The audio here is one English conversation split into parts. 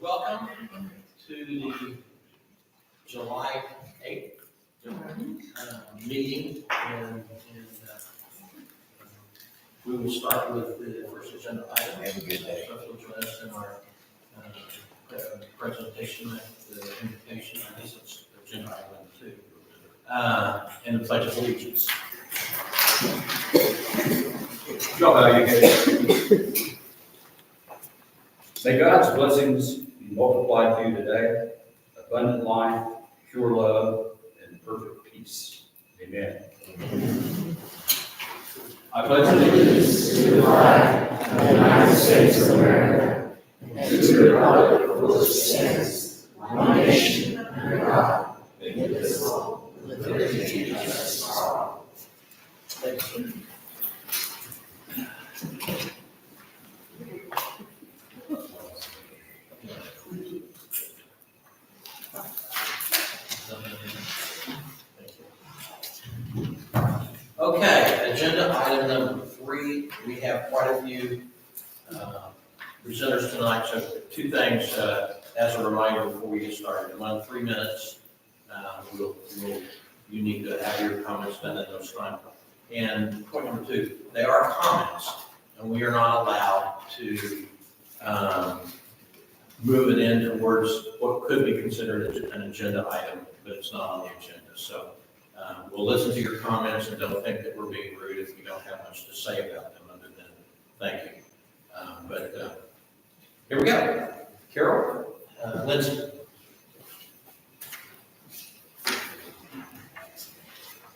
Welcome to the July 8th meeting, and we will start with the first agenda item. Have a good day. Special address in our presentation at the invitation, I guess it's agenda item 2, and the Pledge of Allegiance. Y'all bow your heads. May God's blessings be multiplied to you today, abundant life, pure love, and perfect peace. Amen. I pledge allegiance to the flag of the United States of America and to the republic for which it stands, one nation, under God, indivisible, with liberty and justice for all. Thank you. Okay, agenda item number 3. We have quite a few presenters tonight, so 2 things as a reminder before we get started. In 3 minutes, you need to have your comments done in those times. And point number 2, they are comments, and we are not allowed to move it in towards what could be considered an agenda item, but it's not on the agenda. So we'll listen to your comments and don't think that we're being rude if we don't have much to say about them other than thank you. But here we go. Carol, Lindsay.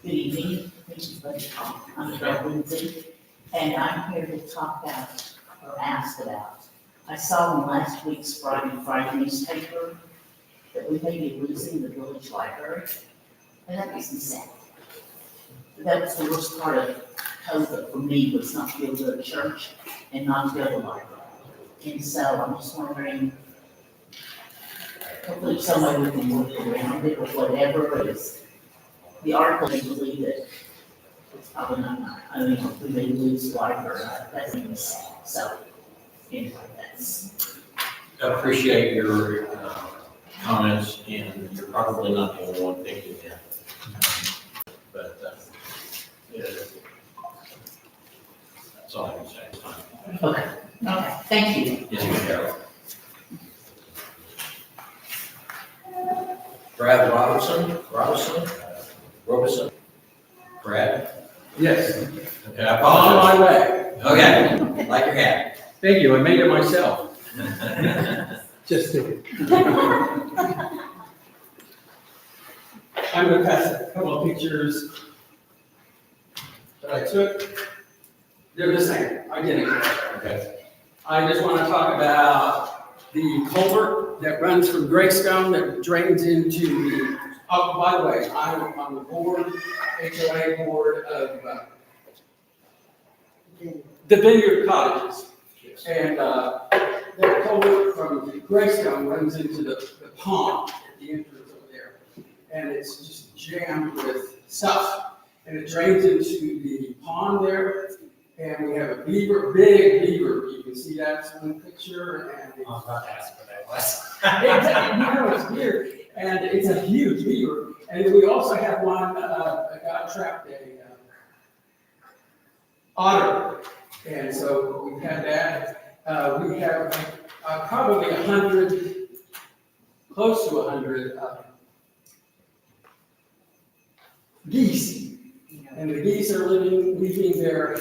Good evening, I'm Carol Lindsay, and I'm here to talk about, or ask about, I saw in last week's Friday newspaper that we may be losing the village library, and that makes me sad. That was the worst part of COVID for me, was not to be able to go to church and not to go to the library. And so I'm just wondering, hopefully somebody can work around it or whatever it is. The article, they believe it. It's probably not, I mean, hopefully they lose the library, that's even sad. So, anyway, that's. I appreciate your comments, and you're probably not the only one thinking that. But yeah, that's all I can say. It's fine. Okay, thank you. Yes, Carol. Brad Robertson. Brad? Yes. Okay, I On apologize. my way. Okay, like your hat. Thank you, I made it myself. Just kidding. I'm gonna pass a couple of pictures that I took. They're the same, identical. Okay. I just want to talk about the culvert that runs from Greystone that drains into the, oh, by the way, I'm on the board, HOA board of the Vineyard Cottages. And that culvert from Greystone runs into the pond at the entrance over there. And it's just jammed with stuff. And it drains into the pond there. And we have a beaver, big beaver. You can see that in the picture. And I was about to ask what that was. it's here. And it's a huge beaver. And we also have one, a guy trapped a otter. And so we've had that. We have probably 100, close to 100 geese. And the geese are leaving their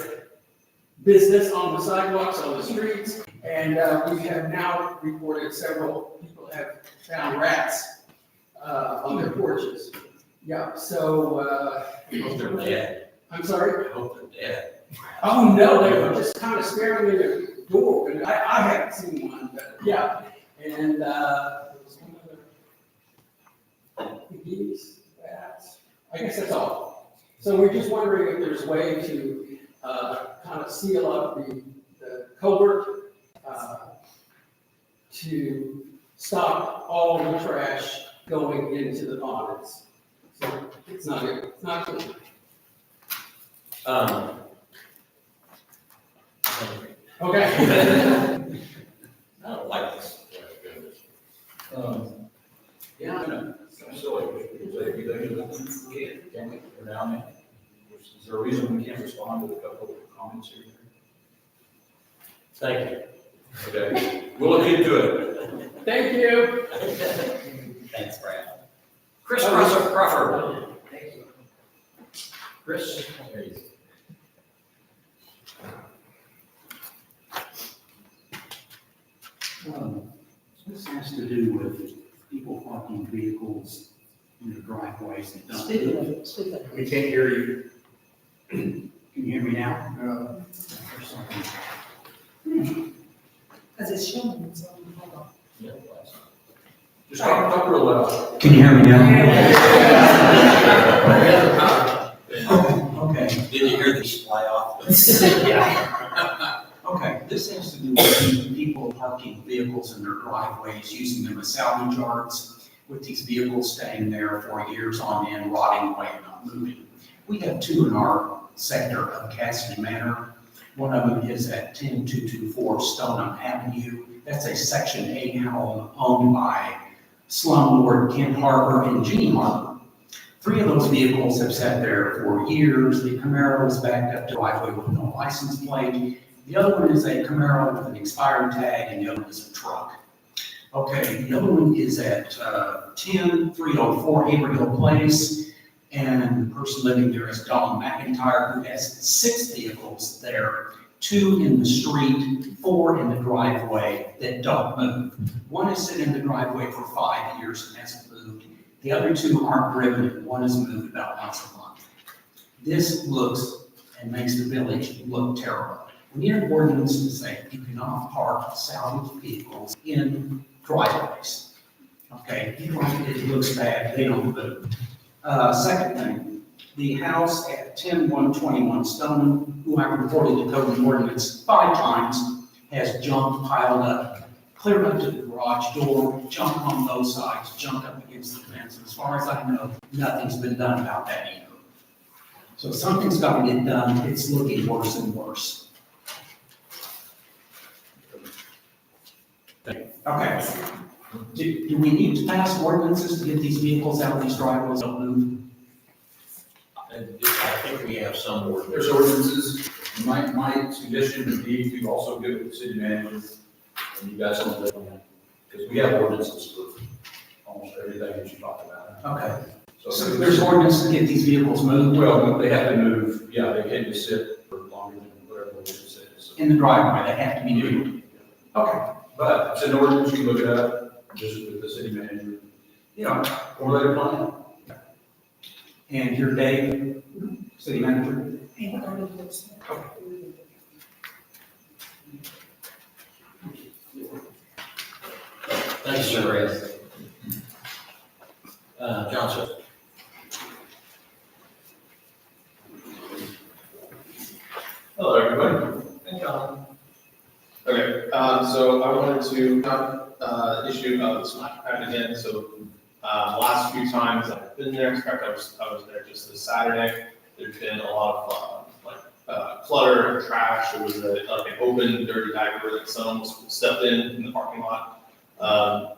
business on the sidewalks, on the streets. And we have now reported several people have found rats on their porches. Yeah, so, I hope they're dead. I'm sorry? I hope they're dead. Oh, no, they were just kind of staring in the door, and I haven't seen one, but yeah. And there was some other geese, bats, I guess that's all. So we're just wondering if there's a way to kind of seal up the culvert to stop all the trash going into the ponds. So it's not good, it's not good. Okay. I don't like this. Yeah, I know, it's silly, we say everything that we can we, every now and then? Is there a reason we can't respond to a couple of comments here? Thank you. Okay, we'll look into it. Thank you. Thanks, Brad. Chris Crawford. Chris, there you go. This has to do with people parking vehicles in their driveways and don't. We can't hear you. Can you hear me now? There's something. Because it's showing, it's on, hold on. Just talk real loud. Can you hear me now? Okay. Did you hear the fly off? Okay, this has to do with people parking vehicles in their driveways, using them as salvage yards, with these vehicles staying there for years on end, rotting away and not moving. We have two in our sector of Cassidy Manor. One of them is at 10224 Stoneham Avenue. That's a Section 8 home owned by slumlord Kent Harbor and Jeannie Harbor. 3 of those vehicles have sat there for years. The Camaro is backed up to driveway with no license plate. The other one is a Camaro with an expired tag, and the other one is a truck. Okay, the other one is at 10304 Haverhill Place, and the person living there is Dawn McIntyre, who has 6 vehicles there, 2 in the street, 4 in the driveway that don't move. One is sitting in the driveway for 5 years and hasn't moved. The other 2 aren't driven, and one is moved about once a month. This looks and makes the village look terrible. We need an ordinance to say you cannot park salvage vehicles in driveways. Okay, it looks bad, they don't move. Second thing, the house at 10121 Stoneham, who I reported to code and ordinance 5 times, has junk piled up, clear up to the garage door, junk on both sides, junk up against the fence. As far as I know, nothing's been done about that either. So something's got to get done. It's looking worse and worse. Okay. Do we need to pass ordinances to get these vehicles out of these driveways? Don't move. I think we have some more. There's ordinances. My suggestion would be to also give it to the city manager, and you guys don't live on that, because we have ordinances for almost everything that you talked about. Okay. So there's ordinance to get these vehicles moved? Well, they have to move, yeah, they can't just sit for longer than whatever the ordinance says. So- In the driveway, they have to be new. Okay. But it's an ordinance, you can look it up, visit with the city manager, you know, or let it plan. And your Dave, city manager? Thanks, sir. Johnson. Hello, everybody. Hey, John. Okay, so I wanted to issue the splash pad again. So last few times I've been there, in fact, I was there just this Saturday. There's been a lot of clutter and trash. There was an open, dirty diaper that someone stepped in the parking lot.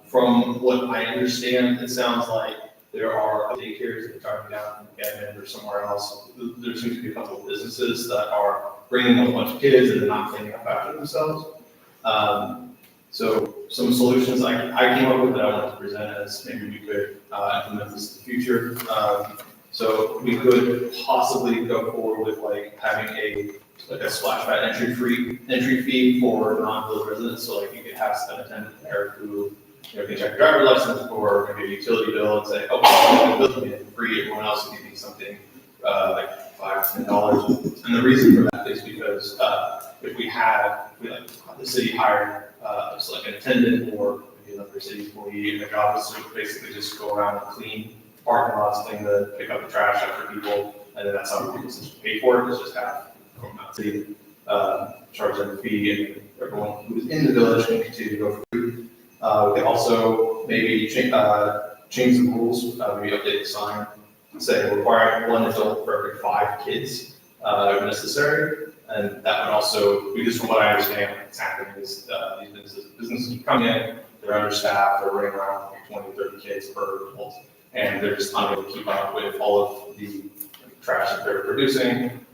From what I understand, it sounds like there are daycares that are starting down in Gavin or somewhere else. There seems to be a couple of businesses that are bringing a bunch of kids and they're not cleaning up after themselves. So some solutions I came up with that I wanted to present as maybe we could implement this in the future. So we could possibly go forward with like having a splash pad entry fee for non-village residents. So like you could have an attendant there who can check your driver's license or maybe a utility bill and say, oh, the bill is free. Everyone else can give me something like $5, $10. And the reason for that is because if the city hired just like an attendant or maybe another city employee, and their job is to basically just go around and clean parking lots, pick up the trash after people, and then that's how people essentially pay for it. It's just have city charge them a fee, and everyone who's in the village can continue to go for food. We can also maybe change the rules, maybe update the sign, say requiring 1 adult for every 5 kids if necessary. And that would also, because from what I understand, what's happening is these businesses come in, they're understaffed, they're running around like 20, 30 kids per adult, and they're just unable to keep up with all of the trash that they're producing.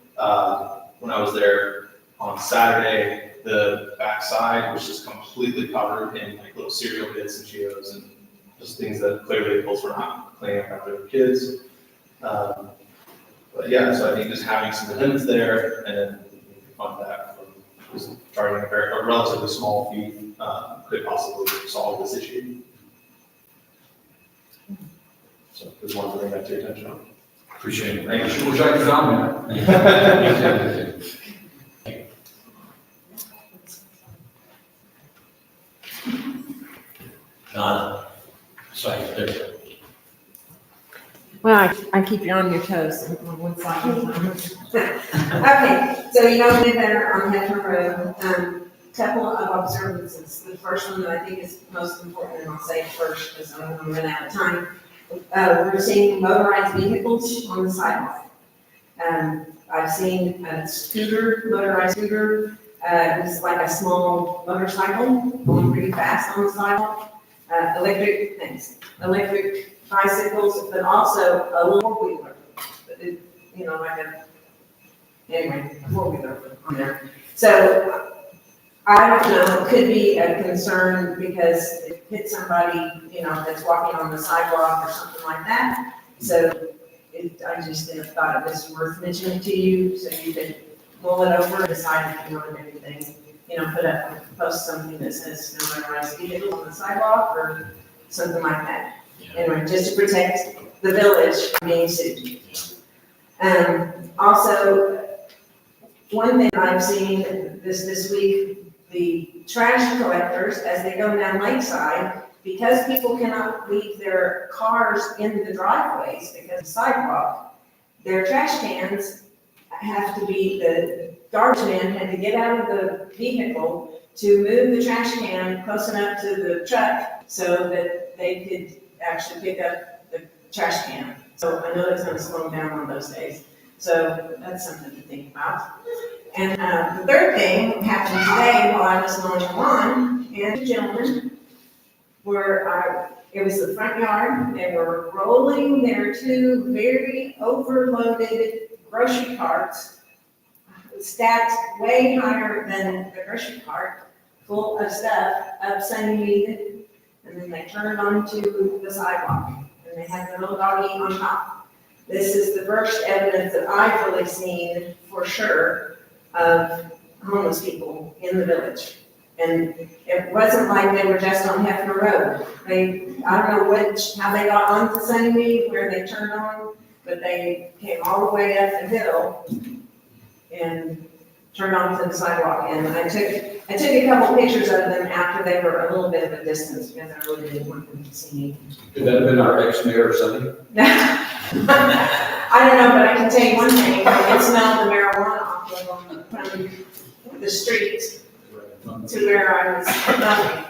When I was there on Saturday, the backside was just completely covered in like little cereal bits and Cheetos and just things that clearly adults were not cleaning up after their kids. But yeah, so I think just having some attendants there and then fund that from just charging a relatively small fee could possibly solve this issue. So just wanted to bring that to your attention. Appreciate it. Thank you. Wish I could comment. Sorry, there. Well, I keep you on your toes on one side. Okay, so you know me better on Heifer Road. Couple of observances. The first one that I think is most important, and I'll say it first because I'm going to run out of time. We're seeing motorized vehicles on the sidewalk. I've seen a motorized scooter. It's like a small motorcycle going pretty fast on the sidewalk. Electric bicycles, but also a little four-wheeler. A four-wheeler on there. So I don't know, it could be a concern because it hit somebody, that's walking on the sidewalk or something like that. So I just thought it was worth mentioning to you, so you could mull it over and decide if you want anything, post something that says no motorized vehicles on the sidewalk or something like that. Anyway, just to protect the village from being sued. Also, one thing I've seen this week, the trash collectors, as they go down Lakeside, because people cannot leave their cars in the driveways because of the sidewalk, their trash cans have to be, the garbage man had to get out of the vehicle to move the trash can close enough to the truck so that they could actually pick up the trash can. So I know it's going to slow them down on those days. So that's something to think about. And the third thing happened today while I was mowing the lawn, and the gentlemen it was the front yard, they were rolling their 2 very overloaded grocery carts, stacked way higher than the grocery cart, full of stuff up Sunny Mead, and then they turned onto the sidewalk, and they had the little doggy on top. This is the first evidence that I've really seen for sure of homeless people in the village. And it wasn't like they were just on Hefner Road. I don't know how they got onto Sunny, where they turned on, but they came all the way up the hill and turned onto the sidewalk. And I took a couple pictures of them after they were a little bit of a distance, because I really didn't want them to see me. Could that have been our ex-mayor or something? I don't know, but I can tell you one thing, I can smell the marijuana off of them from the street to where I was living.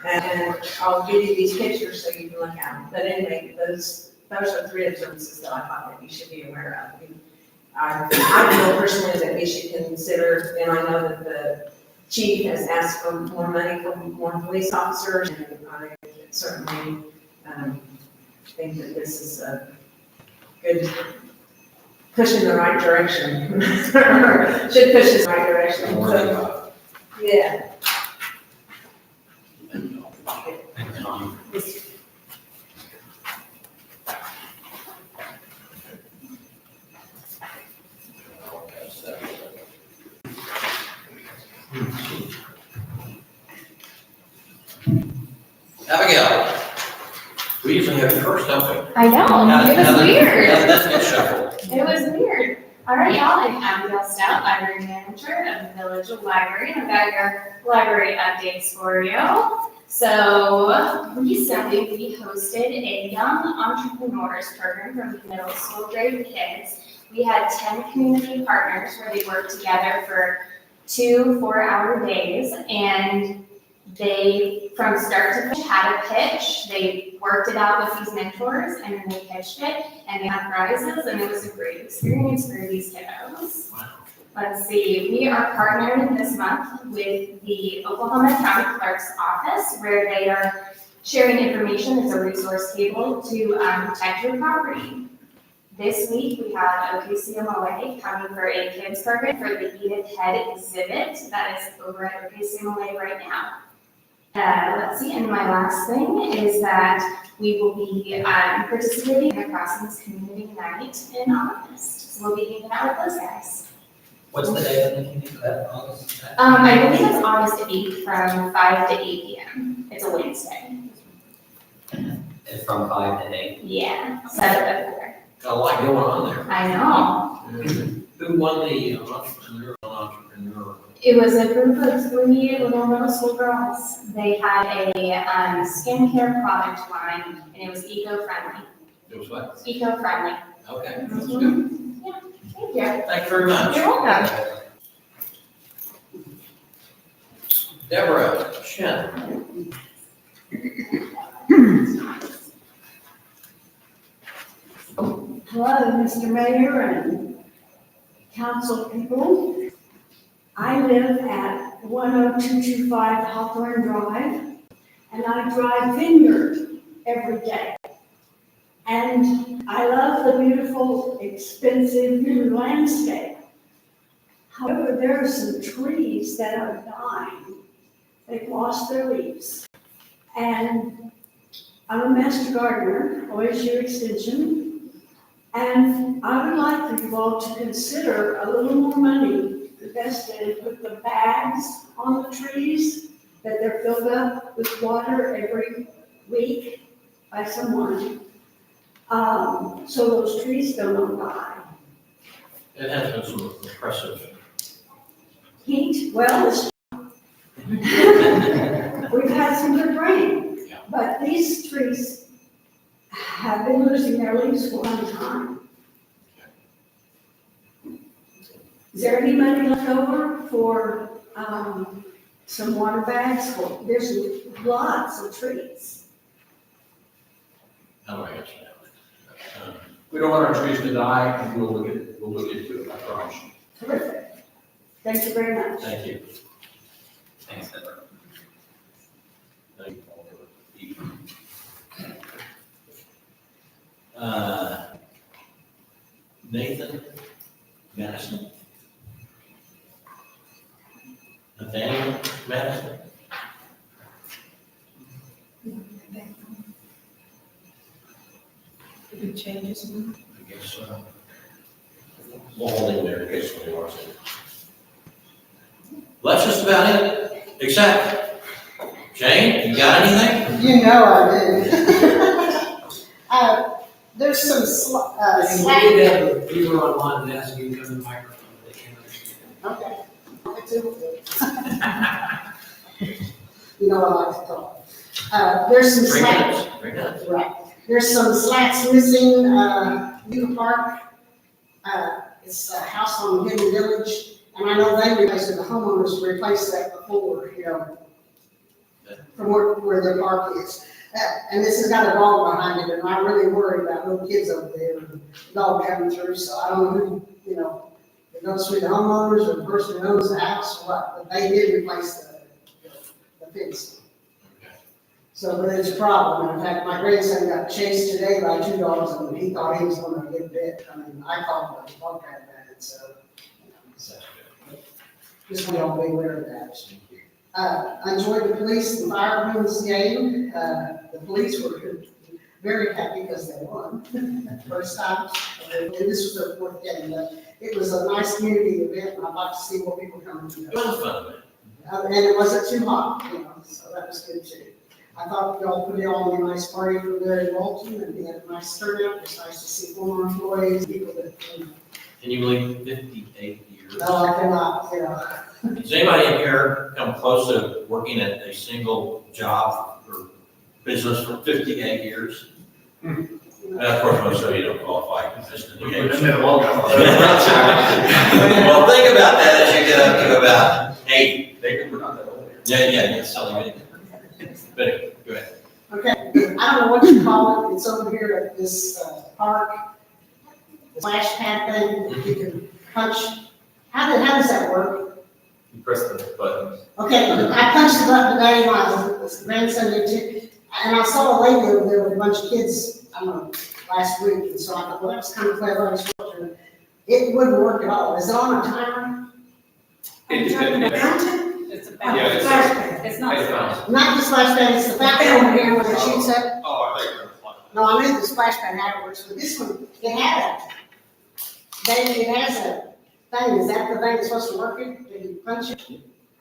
And I'll give you these pictures so you can look at them. But anyway, those are 3 observances that I thought that you should be aware of. I feel personally that we should consider, and I know that the chief has asked for more money for more police officers, and I certainly think that this is a good push in the right direction. Should push in the right direction. So, yeah. Abigail, we usually have you first, don't we? I know, it was weird. Let's get shuffled. It was weird. All right, y'all, I'm Abigail Stout, Library Manager of the Village Library, and I've got your library updates for you. So recently, we hosted a Young Entrepreneurs program for middle school grade kids. We had 10 community partners where they worked together for 2 4-hour days, and they, from start to finish, had a pitch. They worked it out with these mentors, and then they pitched it, and they had prizes, and it was a great experience for these kiddos. Let's see, we are partnered this month with the Oklahoma County Clerk's Office, where they are sharing information as a resource table to protect your property. This week, we have OKCMLA coming for a kids program for the Edith Head exhibit that is over at OKCMLA right now. Let's see, and my last thing is that we will be participating in the Crossings Community Night in August. So we'll be hanging out with those guys. What's the day of the meeting for that? August? I believe it's August 8th from 5 to 8 p.m. It's a Wednesday. It's from 5 to 8. Yeah, set up at 4. Got a lot going on there. I know. Who won the entrepreneur? It was a group of 3 little middle school girls. They had a skincare product line, and it was eco-friendly. It was what? Eco-friendly. Okay, that's good. Yeah, thank you. Thank you very much. You're welcome. Deborah, Shen. Hello, Mr. Mayor and council people. I live at 10225 Hawthorne Drive, and I drive Vineyard every day. And I love the beautiful, expensive new landscape. However, there are some trees that are dying. They've lost their leaves. And I'm a master gardener, OSU Extension, and I would like for you all to consider a little more money invested with the bags on the trees, that they're filled up with water every week by someone, so those trees don't die. It has been some impressive. Heat, well, we've had some good rain, but these trees have been losing their leaves for some time. Is there any money left over for some water bags? Well, there's lots of trees. How do I answer that? We don't want our trees to die, and we'll look into it, I promise you. Terrific. Thank you very much. Thank you. Thanks, Deborah. Thank you. Nathan Madison. Nathaniel Madison. Any changes? I guess, we'll hold him there in case somebody wants it. That's just about it, except, Jane, you got anything? You know I do. There's some slack. We did have a viewer online that asked you to come to the microphone, they can't understand. Okay. You know I like to talk. There's some slats. Right. There's some slats missing, New Park. It's a house on Hidden Village, and I know they replaced it, the homeowners replaced that before, you know, from where their park is. And this has got a dog behind it, and I really worry about little kids over there, and the dog coming through, so I don't know who, you know, it goes through the homeowners or the person who owns the house or what, but they did replace the fence. So, but it's a problem, and in fact, my grandson got chased today by 2 dogs, and he thought he was gonna get bit. I mean, I called the dog cat about it, so. Just want y'all to be aware of that. I enjoyed the police and firemen's game. The police were very happy because they won first time. And this was their 4th game, but it was a nice community event, and I'd like to see more people coming to it. It was fun. And it wasn't too hot, you know, so that was good too. I thought y'all put it on a nice party for Larry Walton, and we had a nice turnout. It was nice to see former employees, people that, you know. Can you believe 58 years? No, I cannot, you know. Does anybody in here come close to working at a single job or business for 58 years? And of course, most of you don't qualify, just in the age. Well, think about that as you get up to about 80. We're not that old. Yeah, silly me. But, go ahead. Okay, I don't know what you call it. It's over here at this park. The splash pad thing, you can punch. How does that work? You press the button. Okay, I punched the button today when I was grandson did too, and I saw a lady over there with a bunch of kids, I don't know, last week, and so I thought, well, that was kind of clever instruction. It wouldn't work at all. Is it on a timer? It depends. It's a Yeah, it's- splash pad. It's not a splash. Not the splash pad, it's the back one here where it shoots up. Oh, I think you're. No, I knew the splash pad how it works, but this one, it has a thing. Is that the thing that's supposed to work it? Did you punch it?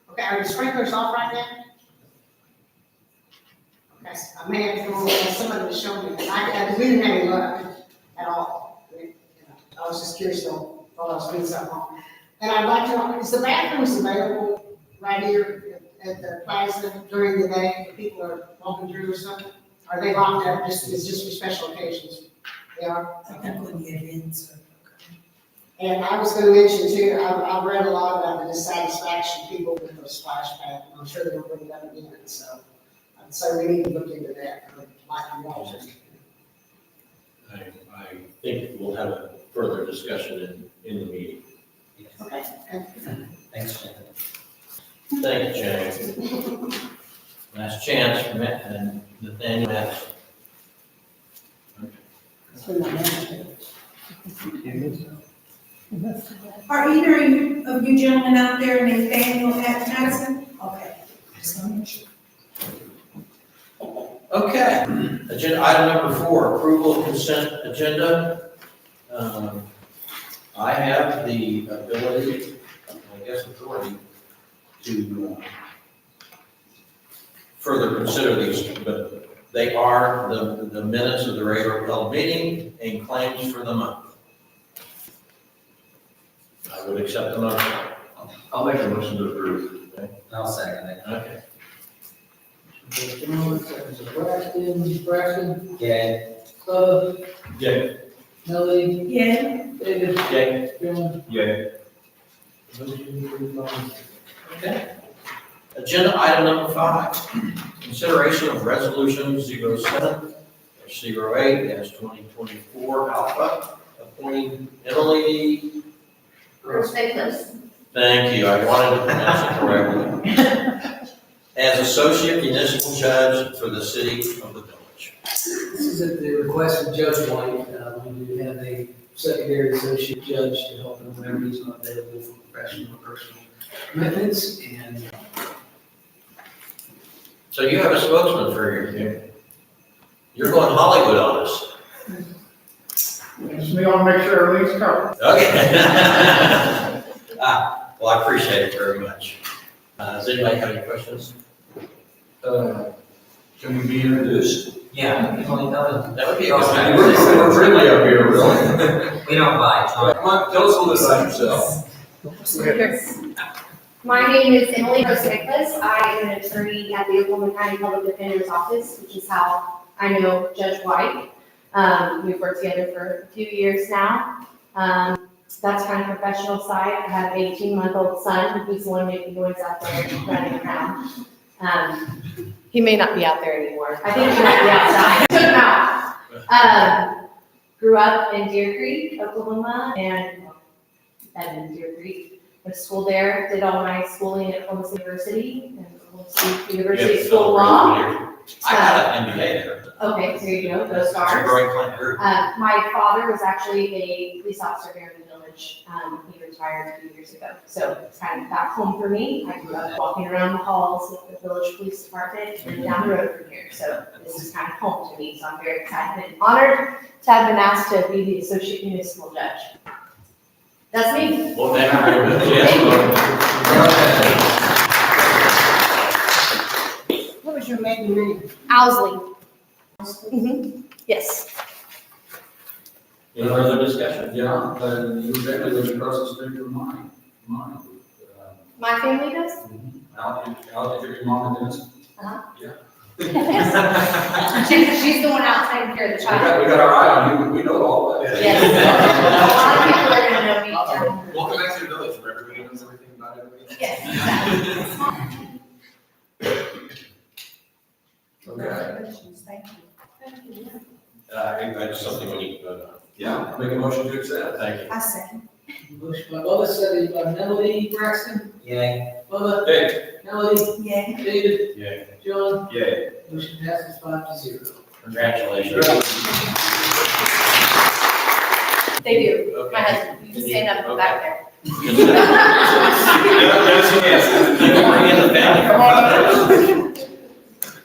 Okay, are the sprinklers off right now? Okay, I may have to go and somebody to show me. We didn't have any luck at all. I was just curious though, while I was doing something wrong. And I'd like to know, is the bathrooms available right here at the plaza during the day if people are walking through or something? Are they locked up, it's just for special occasions? They are? I think when the events are. And I was gonna mention too, I've read a lot about the dissatisfaction of people with those splash pads, and I'm sure they'll bring it up again, so I'd say we need to look into that, like you want to. I think we'll have a further discussion in the meeting. Okay. Thanks, Jen. Thank you, Jane. Last chance for Matt and Nathaniel Madison. That's been my manager. Are either of you gentlemen out there named Daniel at Madison? Okay. Just want to make sure. Okay, agenda item number 4, approval of consent agenda. I have the ability, I guess authority, to further consider these, but they are the minutes of the regular held meeting and claims for the month. I would accept the motion. I'll make a motion to approve. I'll second it. Okay. Braxton, Yay. Yay. Melody, Yeah. David, Yay. John. Yay. Okay. Agenda item number 5, consideration of resolution 07-08-2024 Alpha, appointing Emily. Thank you, I wanted to pronounce it correctly. As associate municipal judge for the city of the village. This is at the request of Judge White. We do have a secondary associate judge to help him whenever he's not available for professional or personal commitments. And So you have a spokesman for you're going Hollywood on us. Just me want to make sure everything's covered. Okay. Well, I appreciate it very much. Does anybody have any questions? Can we be introduced? Yeah, you want to tell us? That would be a We're good we're friendly up here, really. We don't buy time. Come on, tell us a little bit about yourself. My name is Emily Rose-Nicholas. I am an attorney at the Oklahoma County Public Defender's Office, which is how I know Judge White. We've worked together for a few years now. That's kind of professional side. I have an 18-month-old son. He's the one making noise out there running around. He may not be out there anymore. I think he might be outside. Took him out. Grew up in Deer Creek, Oklahoma, and in Deer Creek. Went to school there, did all my schooling at Oklahoma State University, and Oklahoma State University Yes, School of Law. I got an MBA there. Okay, there you go, go It's a Stars. growing plant. My father was actually a police officer here in the village. He retired a few years ago. So it's kind of back home for me. I grew up walking around the halls with the village police department and down the road from here. So this is kind of home to me. So I'm very excited and honored to have been asked to be the associate municipal judge. That's me. Well, thank you very much. Yes. What was your maiden name? Owsley. Mm-hmm. Yes. Any further discussion? Yeah, your family lives across the street from mine. My family does? I'll take your mom and Dennis. Uh-huh. Yeah. She's the one out taking care of the child. We got our eye on you, we know all that. Yes. A lot of people are gonna know me. Welcome back to the village where everybody knows everything about everything. Yes, Okay. Thank you. I think that's something we need to vote on. Yeah, make a motion to accept. Thank you. I second. Motion by Bubba, seconded by Melody Braxton. Yay. Bubba, Hey. Melody, Yay. David, Yeah. John, Yay. motion passes 5-0. Congratulations. They do. Okay. My husband, you can stand up and back there.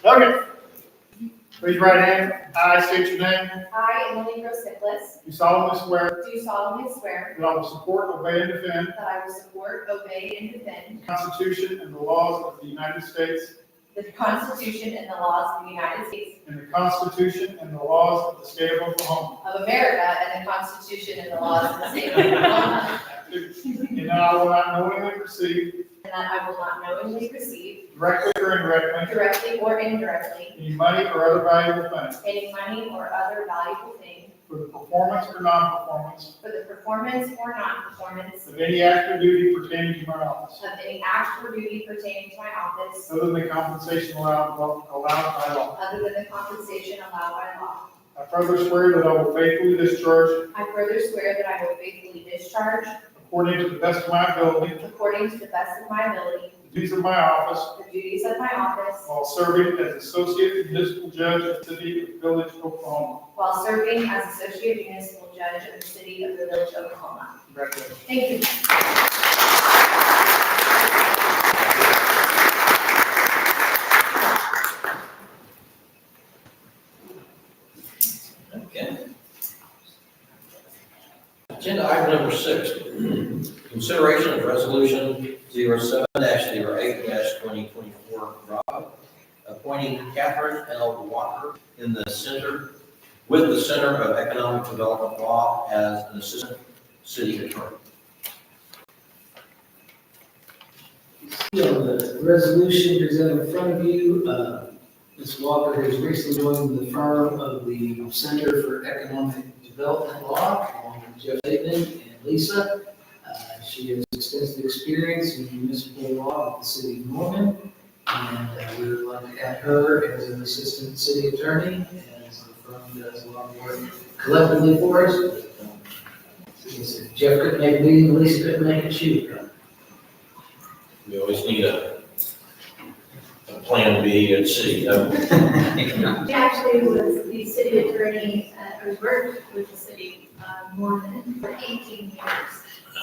Okay. Raise your right hand. I state your name. I, Emily Rose-Nicholas, You solemnly swear do solemnly swear that I will support, obey, and defend that I will support, obey, and defend the Constitution and the laws of the United States the Constitution and the laws of the United States and the Constitution and the laws of the state of Oklahoma. of America and the Constitution and the laws of the state of Oklahoma, And that I will not knowingly receive, and that I will not knowingly receive, directly or indirectly, directly or indirectly, any money or other valuable thing any money or other valuable thing for the performance or non-performance for the performance or non-performance of any act or duty pertaining to my office, of any act or duty pertaining to my office, other than the compensation allowed by law. other than the compensation allowed by law. I further swear that I will faithfully discharge, I further swear that I will faithfully discharge, according to the best of my ability, according to the best of my ability, the duties of my office the duties of my office while serving as Associate Municipal Judge of the City of Village, Oklahoma. while serving as Associate Municipal Judge of the City of the Village, Oklahoma. Congratulations. Thank you. Okay. Agenda item number 6, consideration of resolution 07-08-2024, appointing Catherine L. Walker in the Center, with the Center of Economic Development Law as an assistant city attorney. The resolution presented in front of you, Ms. Walker has recently joined the firm of the Center for Economic Development Law, along with Jeff Bateman and Lisa. She has extensive experience in municipal law with the city of Norman, and we would like to add her as an assistant city attorney, as the firm does a lot of work collectively for us. Jeff couldn't make a meeting, Lisa couldn't make it, she would come. We always need a plan B and C. She actually was the city attorney, or worked with the city more than for 18 years.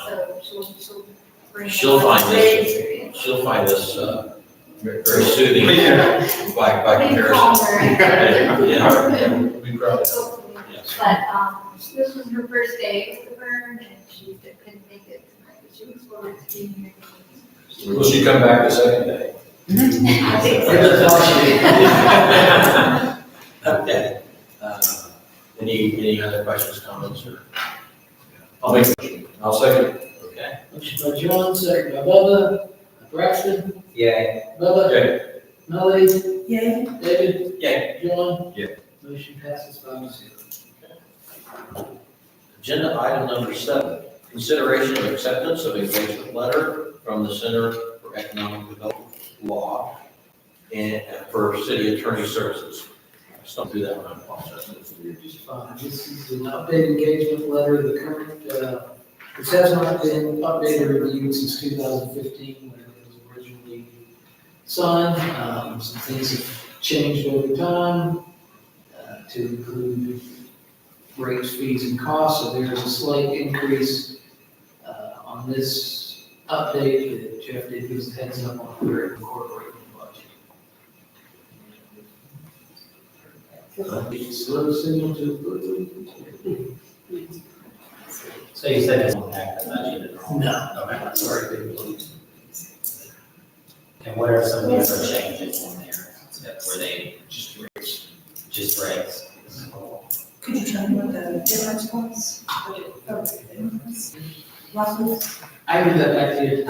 So she'll bring. She'll find great this, experience. she'll find this very soothing by Pretty calm, comparison. very- Yeah, we probably, Hopefully. yes. But this was her first day with the firm, and she couldn't make it tonight, but she looks forward to being here. Will she come back the second day? I think Okay. Any other questions, comments, or? I'll make a motion. I'll second. Okay. Motion by John, second by Bubba. Braxton, Yay. Bubba. Yay. Melody, Yay. David, Yay. John. Yay. Motion passes 5-0. Agenda item number 7, consideration of acceptance of engagement letter from the Center for Economic Development Law and for city attorney services. I stumped through that one, I apologize. You're just fine. This is an updated engagement letter. The current, this has not been updated or reviewed since 2015 when it was originally signed. Some things have changed over time to include rates, fees, and costs. So there's a slight increase on this update that Jeff did give us a heads up on where it incorporated the budget. Slow signal to approve. So you said it won't impact the budget at all? No. Okay. Sorry. And what are some of the other changes in there? Were they just rates? Just rates? Could you tell me what the difference was? Roughly? I give that back to you. I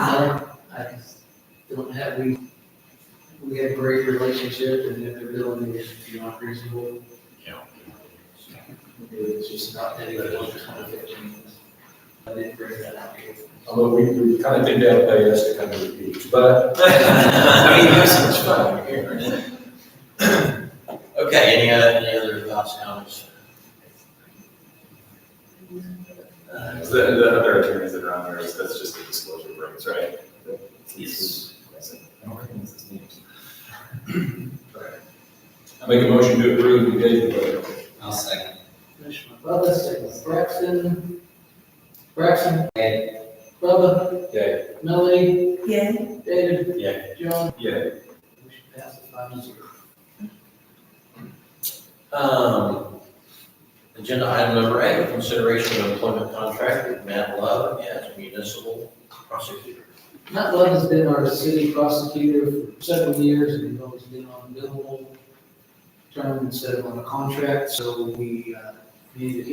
don't have, we have a great relationship, and if they're billing, if you're not reasonable. Yeah. It's just not that good. I didn't bring that out here. Although we kind of did down pay us to come to the beach, but. I mean, there's so much fun here. Okay, any other thoughts, comments? The other attorneys that are on there, that's just the disclosure rates, right? Yes. I make a motion to approve the engagement letter. I'll second. Commissioner Bubba, second by Braxton. Braxton. Bubba. Yay. Melody. Yay. David. Yeah. John. Yay. Motion passes 5-0. Agenda item number 8, consideration of employment contract with Matt Love as municipal prosecutor. Matt Love has been our city prosecutor for several years, and he's always been on a billable term instead of on a contract, so he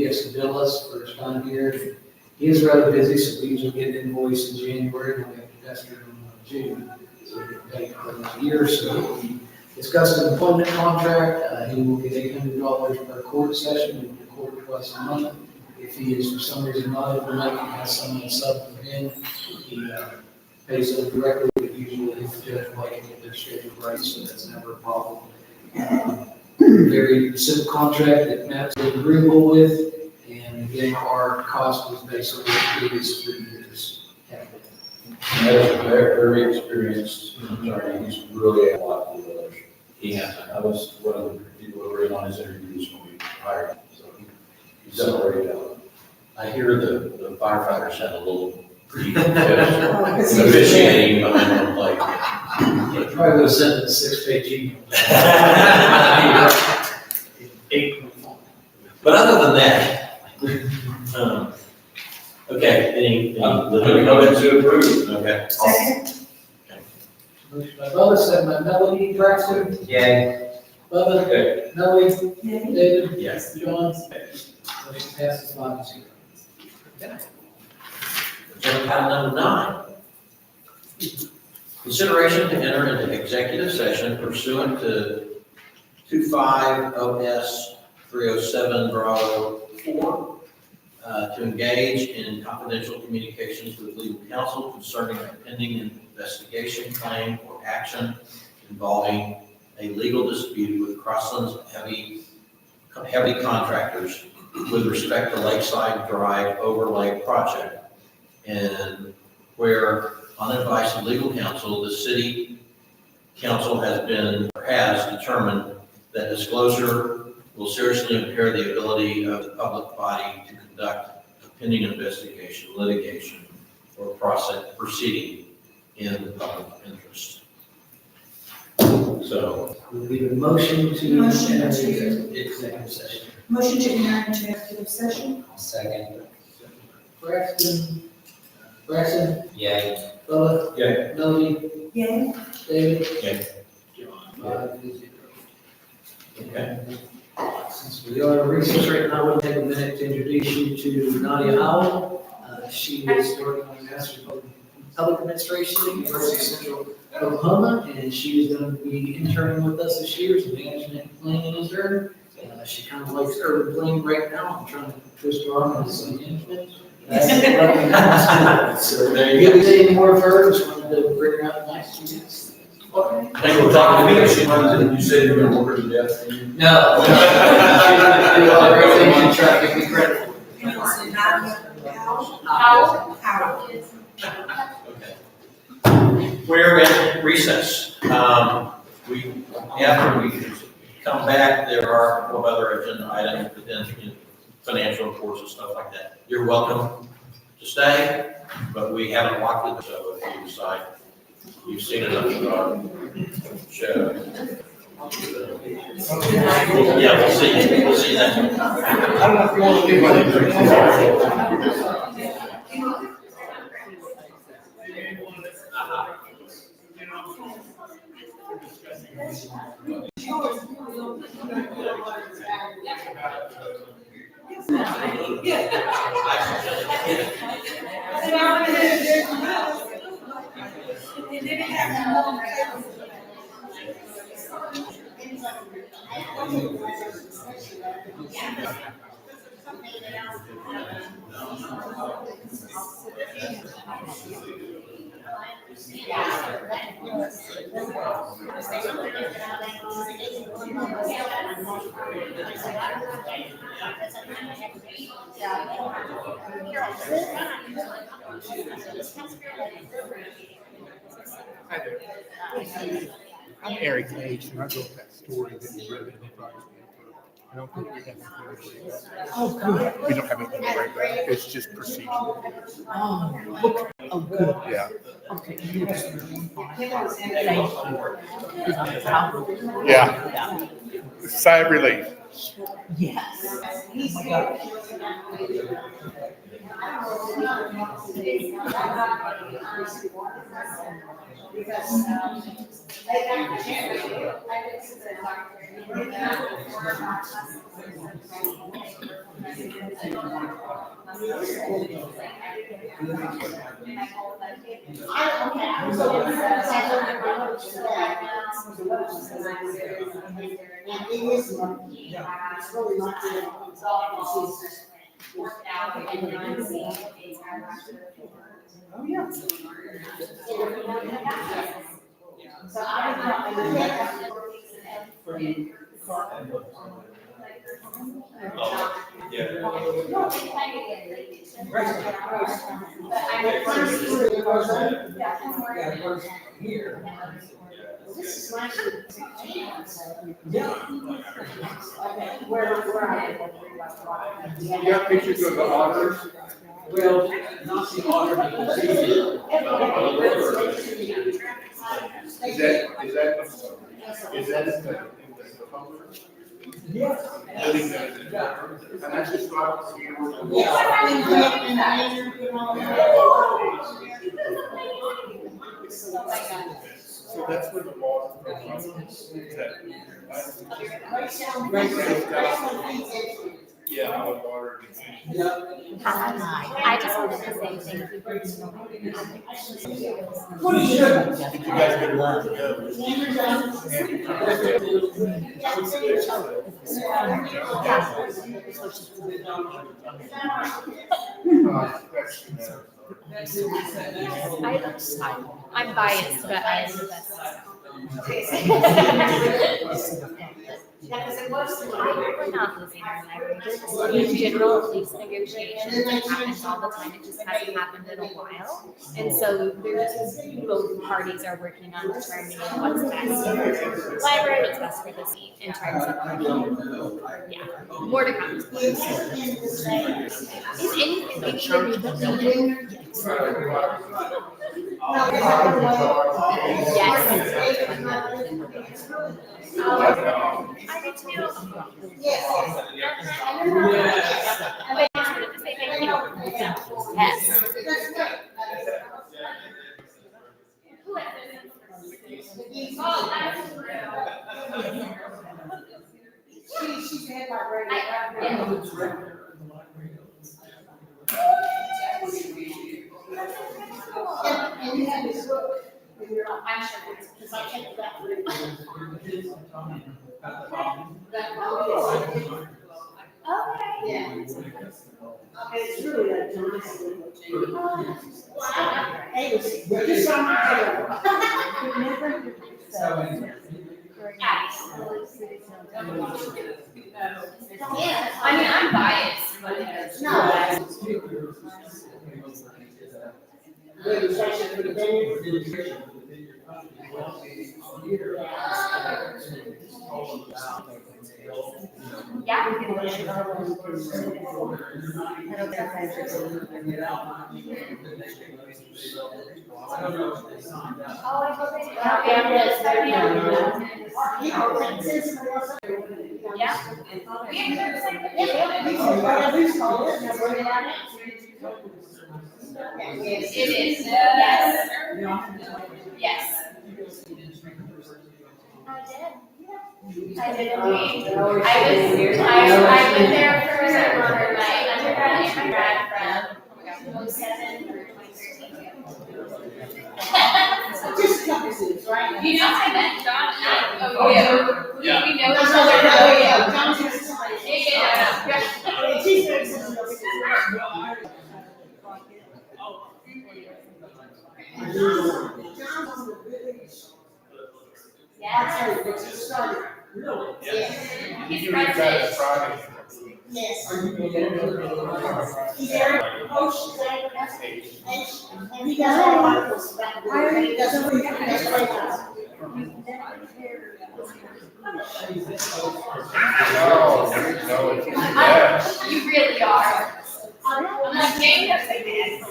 has to bill us for his time here. He is rather busy, so we usually get an invoice in January, and we have to test it in June. So we get paid for the year, so we discussed an employment contract. He will get $800 per court session. We record twice a month. If he is for some reason not able to make it, has someone sub for him, he pays them directly, but usually if the judge like it, they're scheduled right, so that's never a problem. Very simple contract that Matt's agreeable with, and again, our cost was based on the previous 3 years. Matt is a very experienced attorney. He's really had a lot to do with us. He has. I was one of the people who were in on his interviews when we hired him, so he's done a great job. I hear the firefighters had a little pretty good officiating behind the plate. Probably would have sent a 6-page email. But other than that, okay, any comments to approve? Okay. Second. Motion by Bubba, second by Melody. Braxton. Yay. Bubba. Yay. Melody. Yay. David. Yes. John. Motion passes 5-0. Agenda item number 9. Consideration to enter into executive session pursuant to 25 OS 307 Bravo 4 to engage in confidential communications with legal counsel concerning a pending investigation, claim, or action involving a legal dispute with Crossland's heavy contractors with respect to Lakeside Drive overlay project. And where, on advice of legal counsel, the city council has determined that disclosure will seriously impair the ability of the public body to conduct a pending investigation, litigation, or proceeding in the public interest. So. We need a motion to Motion enter to- into executive session. Motion to enter into executive session. I'll second. Braxton. Braxton. Yay. Bubba? Yeah. Melody? Yay. David? Yeah. 5-0. Okay. Since we are in recess right now, we'll take a minute to introduce you to Nadia Howell. She is working on Master of Public Administration at University of Central Oklahoma, and she is going to be interning with us this year as a management planning intern. She kind of likes urban planning right now. I'm trying to twist her arm into some management. So there you go. Any more of her? Just wanted to bring her out next to you. Thank you for talking to me. She runs it. You said you're going to work her to death. No. She's going to do all the great things and try to give me credit. We're in recess. After we come back, there are a couple of other agenda items, but then financial reports and stuff like that. You're welcome to stay, but we haven't locked it, so if you decide you've seen enough of our show. Yeah, we'll see. We'll see that. I don't know if you want to leave my Hi there. I'm Eric Page, and I wrote that story that you read in the Friday paper. I don't think we have anything to write. Oh, good. We don't have anything to write about. It's just procedural. Oh, okay. Oh, good. Yeah. Okay. Thank you. Yeah. Sigh of relief. Yes. Oh my God. So I This is my yeah. Okay, where are You got pictures of the auditors? Well, not the auditor, but the procedure. Is that in the public? Yes. And that's just what so that's where the law is. Yeah, I would water. Hi, I just wanted to say thank you for What is it? You guys get along together. I'm biased, but I am the best. We're not losing our library. In general, lease negotiations, it happens all the time. It just hasn't happened in a while. And so there's both parties are working on determining what's best for the library, what's best for the city in terms of, yeah, more to come. Is anything we should be looking at? Yes. I do too. Yes. I just wanted to say thank you. Yes. the director of the library. And you have this book, and you're like, I'm sure. because I take that for you. Okay. Yeah. It's really a nice little. Wow. Hey, it's on my Yeah, I mean, I'm biased, but it's not. Registration for the venue. Yeah. Oh, I hope they. Yeah. It is, yes. Yes. I did indeed. I went there for my undergrad and my grad from 07 through 2013. Just companies, right? You know, I met John at OU. Yeah. We know each That's other what at they're OU. doing. John's just somebody. Yeah. She's very sensitive. Yeah. Really? Yes. He's You read that president. Friday. Yes. He's very coach, and he does all of this back there. He does everything. That's what he does. You really are. I'm like, Jane does like this.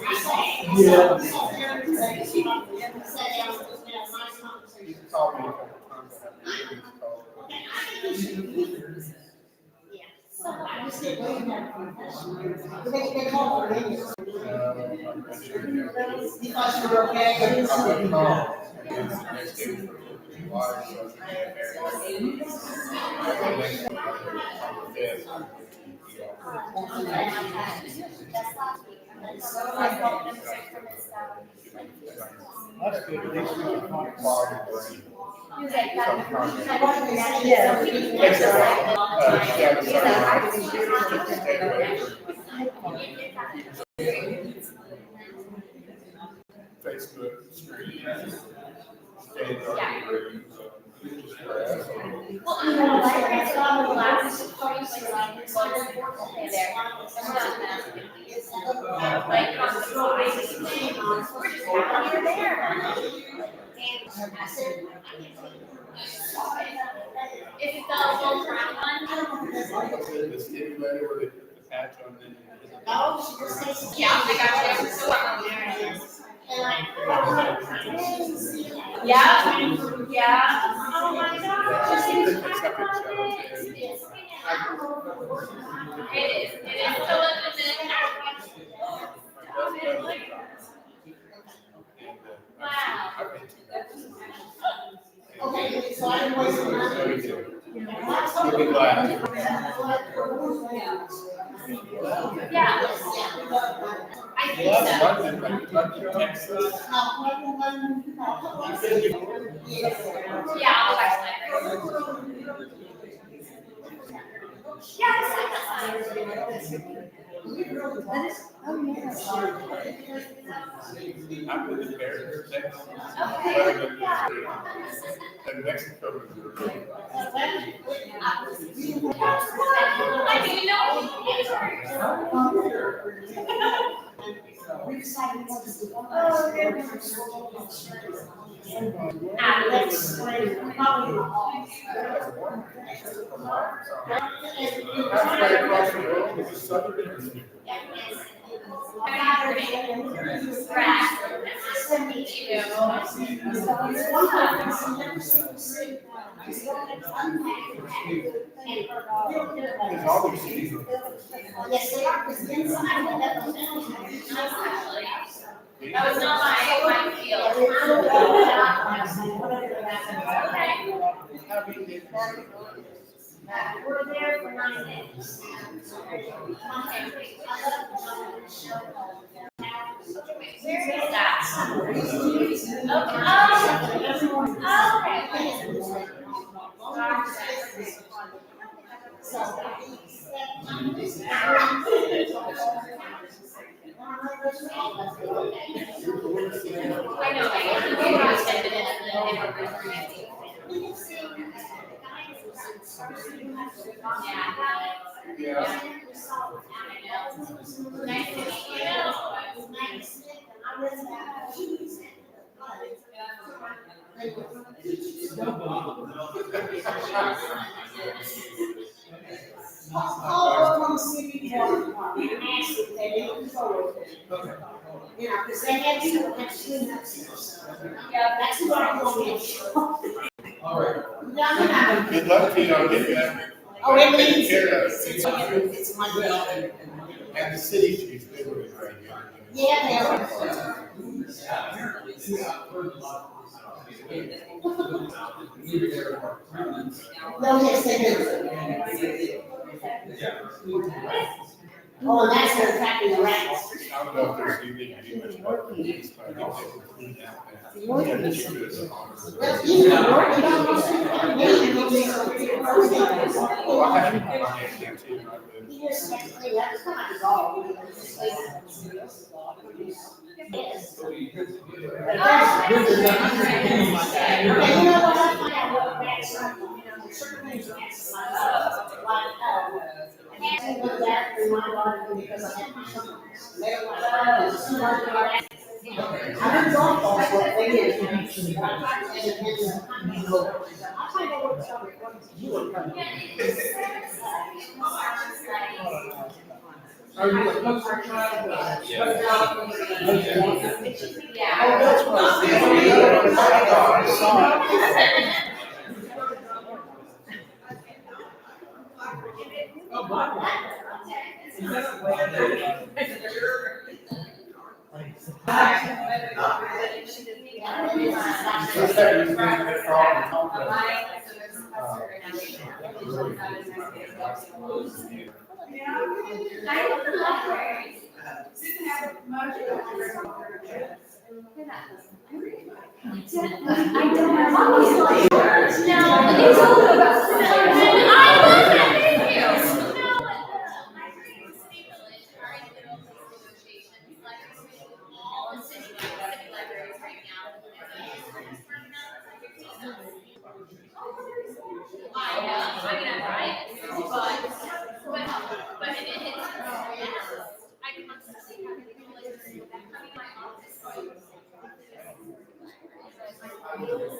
I just get way more professional. They call for it. Because you're okay. That's good, at least we can find quality. Facebook, stream. Well, you know, libraries on the last 20 slides, there. Like, on the side, we're just happy you're there. If you felt a little brown one. The stimulator with the patch on it. Yeah, I got you. So yeah, yeah. Oh my gosh. It is so wow. Okay, so I didn't waste my You'll be glad. Yeah. I think so. Yeah, I'll buy some. I'm with the barrier text. And Mexico is the. I didn't know. Alex, yes, they are, because inside of that. That was not my field. We're there for 9 days. Where is that? I know, Nice to meet I'll come see you tomorrow. You can ask if they didn't forward it. You know, because they had two nuts. Yeah, that's what I'm going to. All right. No. Good luck to you, I'll get that. Oh, it means Take care of it's one day. And the city should be good with it right now. Yeah, they are. No, yes, they do. Oh, and that's their tracking the rats. I don't know if there's anything to do much work with this, but I think they will clean that. Yeah, that should do it. Well, you know, working on those, maybe we'll do something. Oh, I have my hand here too, I would. You just have to clean that, it's not at all. Yes. Okay, you know what, I find out what rats are, you know, certain things rats like, I can't go back through my body because I have my stomachs. They don't like, I didn't go off, but they did. I find out what stomach runs you are coming. Are you a poster child? Yeah. Oh, that's I love the library. I don't have almost like, no, it's all about. I love that video. No, library in City Village are in the middle of these negotiations. Libraries are all in city libraries right now. I know, I mean, I'm right, but it is, I constantly have people like coming to my office going.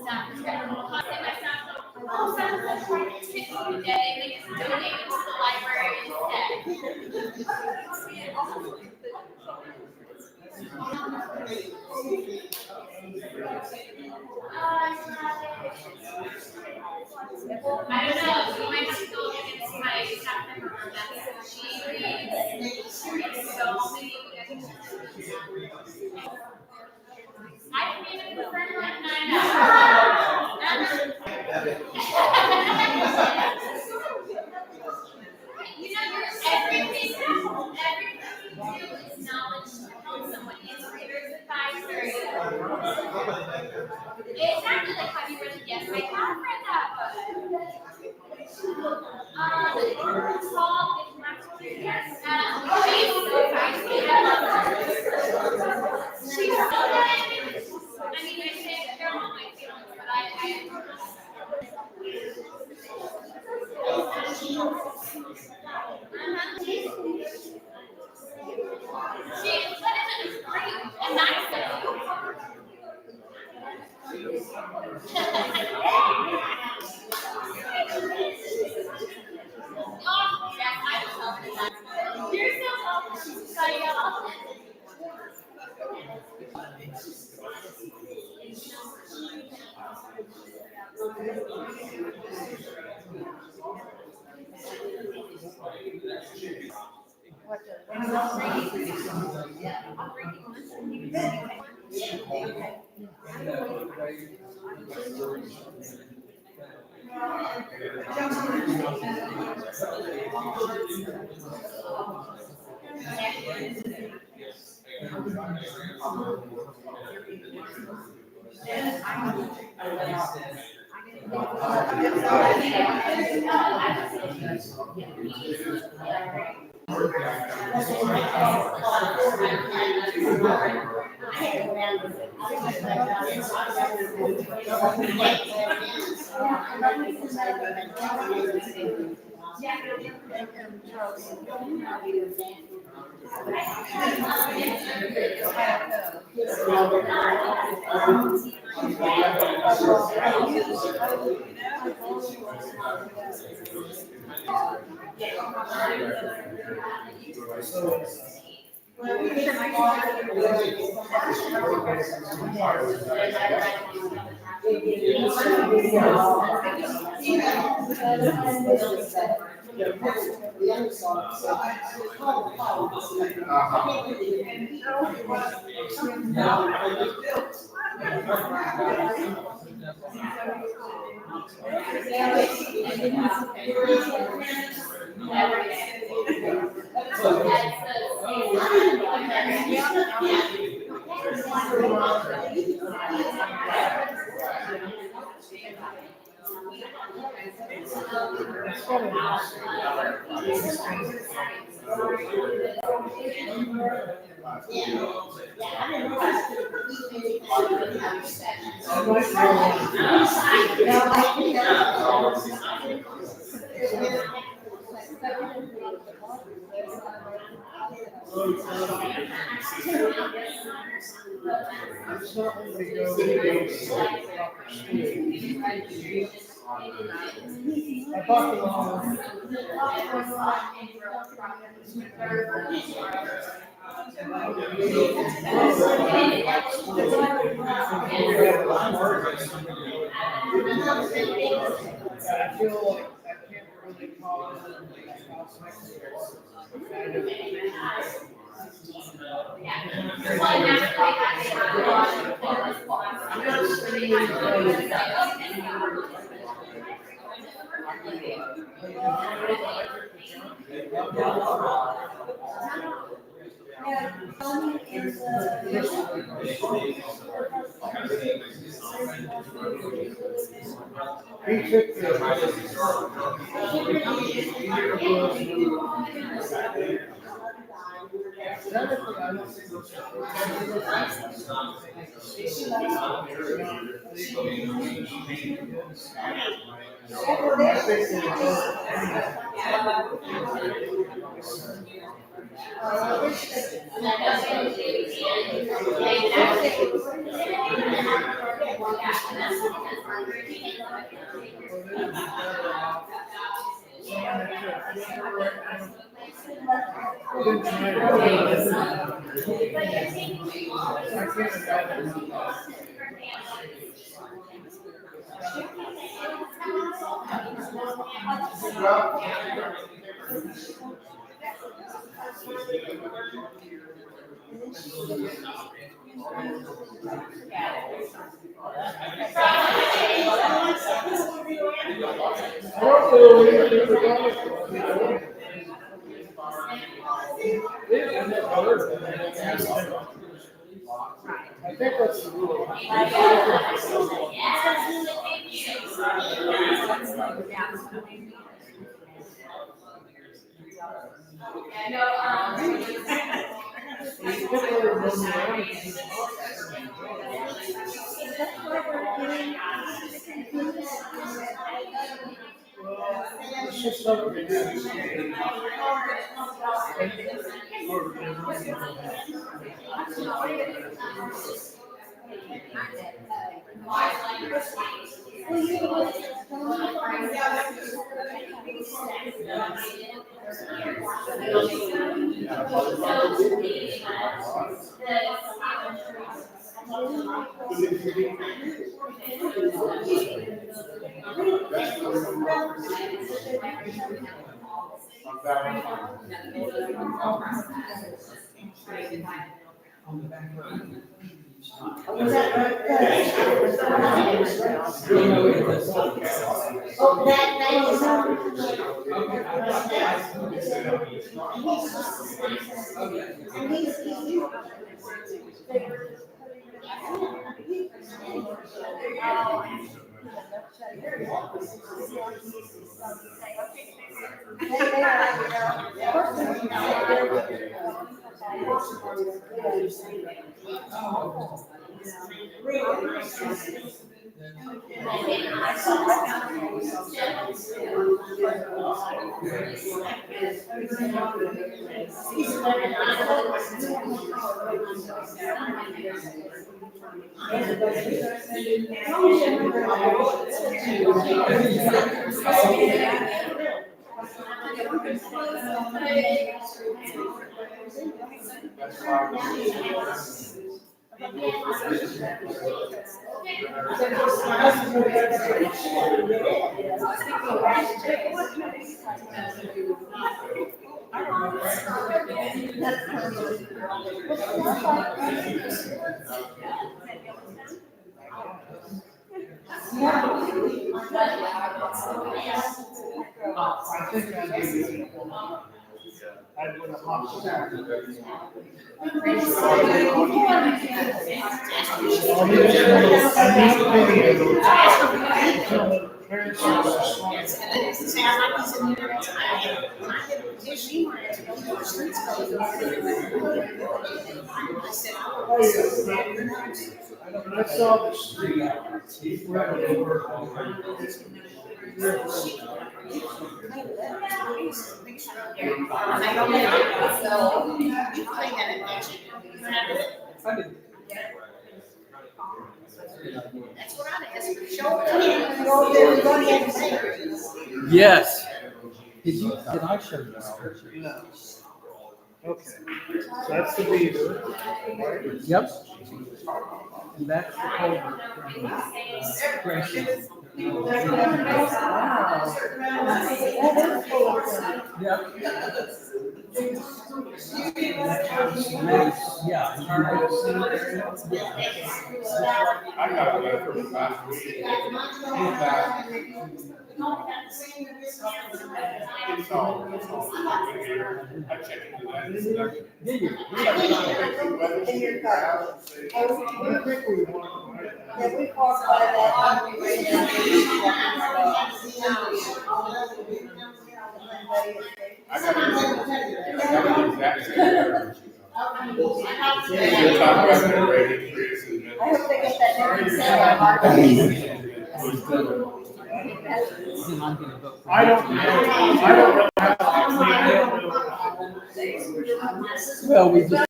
Staff is great. I'll say my staff, oh, someone's like trying to tip me today, they just donate it to the library instead. I don't know, you might have to go against my staff member, that's, she reads so many. I can even prefer like 9 hours. You know, everything you do is knowledge to help someone. It's reader's advisory. Exactly, like, have you read it? Yes, I have read that book. It's called, yes, she's so feisty. I love her. She's so good. I mean, I say they're all my feelings, but she is great and nice. Oh, yes, I love that. You're so welcome. Sorry, y'all. I think that's the rule. It's just something to do. Was that right? Oh, that is and he's I saw the street. Yes. Did I show you this picture? No. Okay, so that's the beaver, right? Yep. And that's the culvert from Gratiot. Yep. Yeah. I got it from last week. It's all I checked into that. Did you? in your car. I think we want. Yeah, we walked by that. I got the exact same. I hope they get that different set. I don't know how. Well, we just.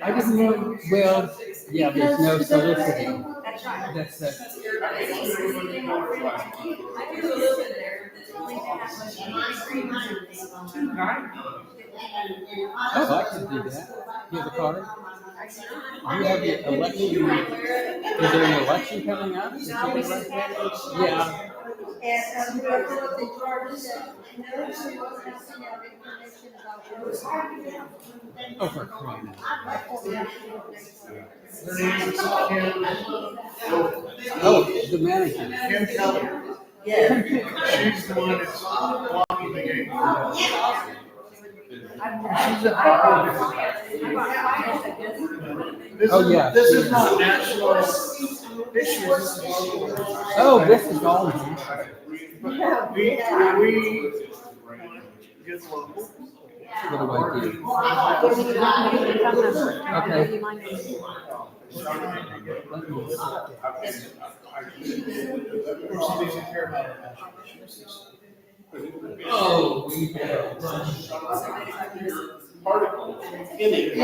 I didn't know, well, yeah, there's no soliciting. That's it. Oh, I can do that. You have a card? You have the election, is there an election coming up? Yeah. And whoever what they charged said, no, she wasn't asking out information about those. Oh, for crying out loud. Oh, the manager. Kim Kelly. Yeah. She's the one that's blocking the gate. Oh, yeah. This is not national issues. Oh, this is all. We get local. What do I do? Oh, we better. Particle in it. I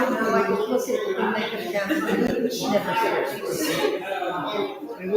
don't know, I was looking at the makeup down. Never said. And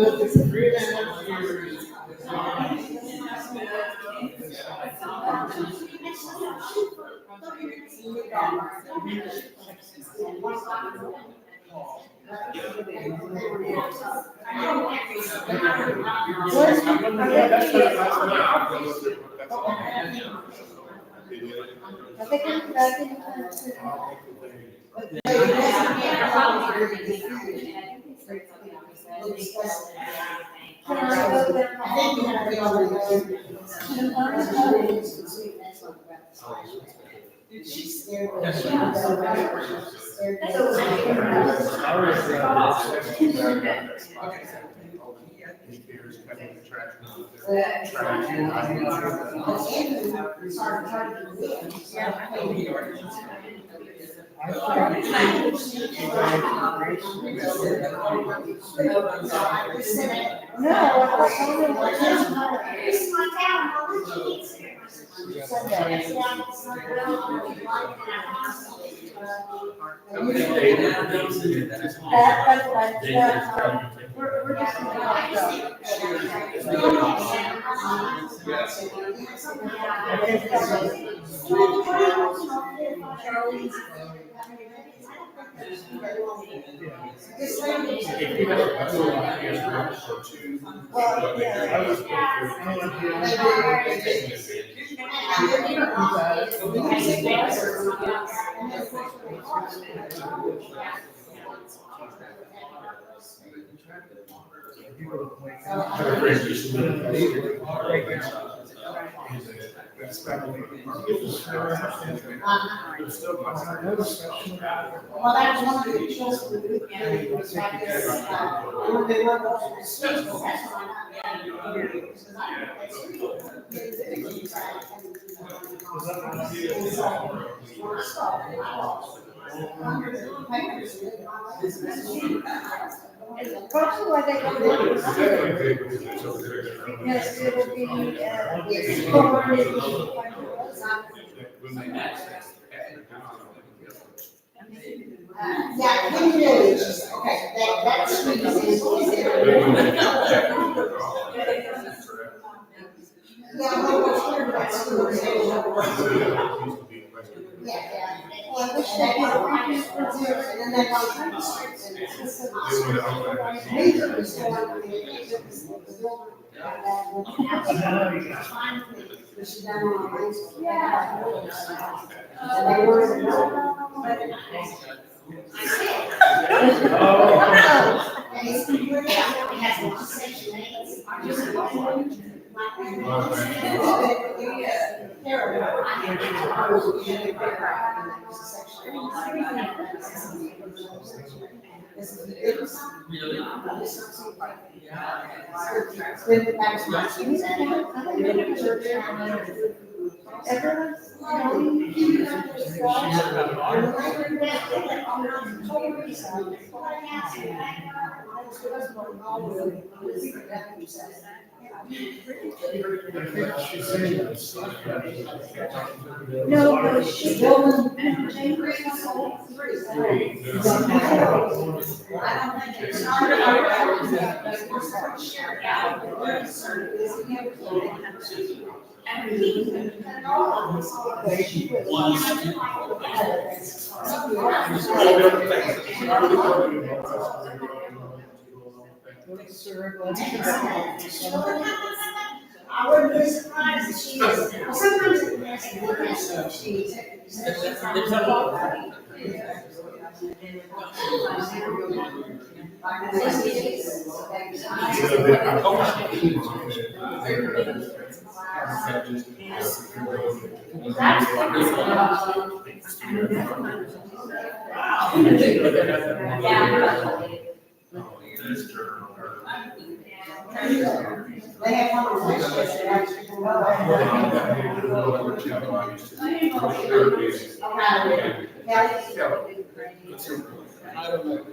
She's scared. Well, that's one of the tools for the weekend, was like this, when they work on the streets, that's why Probably why they don't want to see it. Yes, it'll be, yeah, King Village, okay, that street is yeah, I'm not sure about school. Yeah. Well, which they have practice for years, and then they go through the streets and it's just a major restore. She's done on Main Street. And they were in the no, but she I wouldn't be surprised if she is, sometimes it has to be They have one of those that actually can go. I don't know.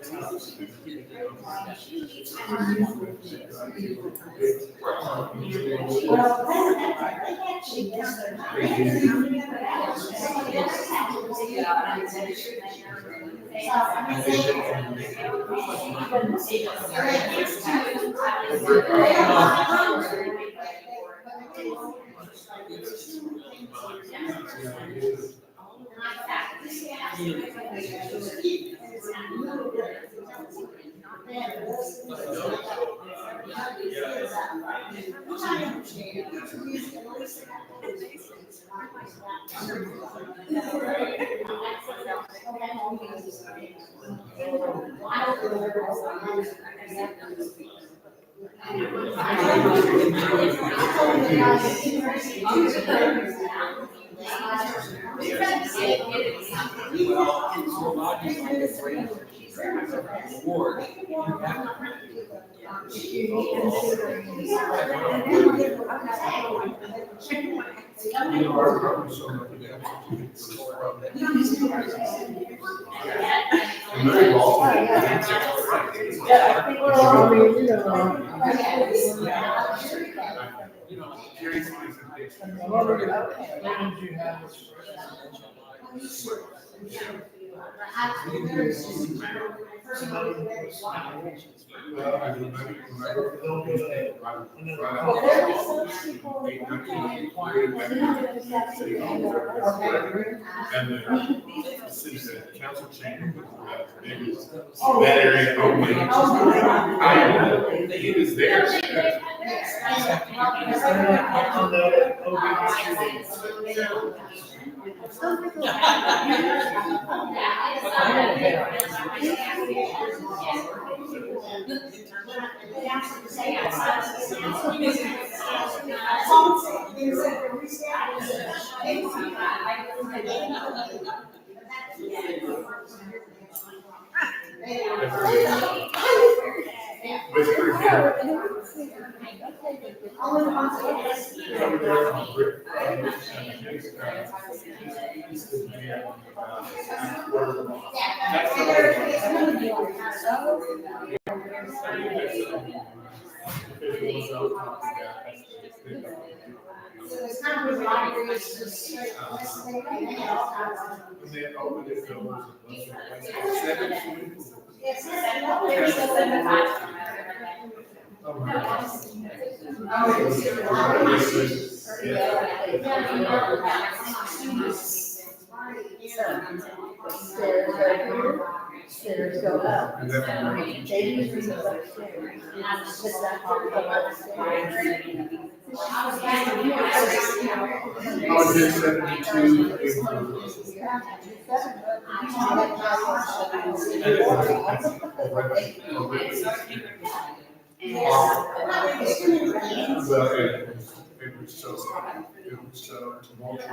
Well, they actually missed And the council chamber, that area only. It is there. So it's not with libraries, just straight. Yes, Stairs go up. They usually go upstairs. But that part go It was so tumultuous.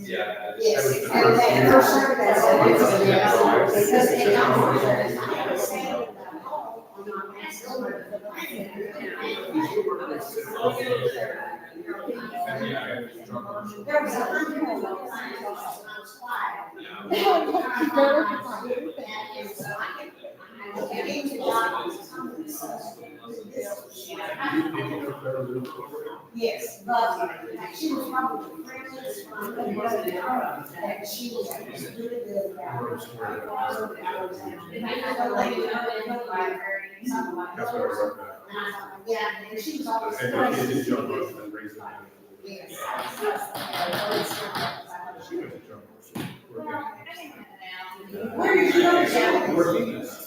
Yeah. Yes. There was 100 Yes, but she was probably friends from the and she was really good about it. That's what I wrote down. Yeah, and she was always. And the kids did jump rope and raise their hand. Yes. She went to jump rope. Where did you go to jail?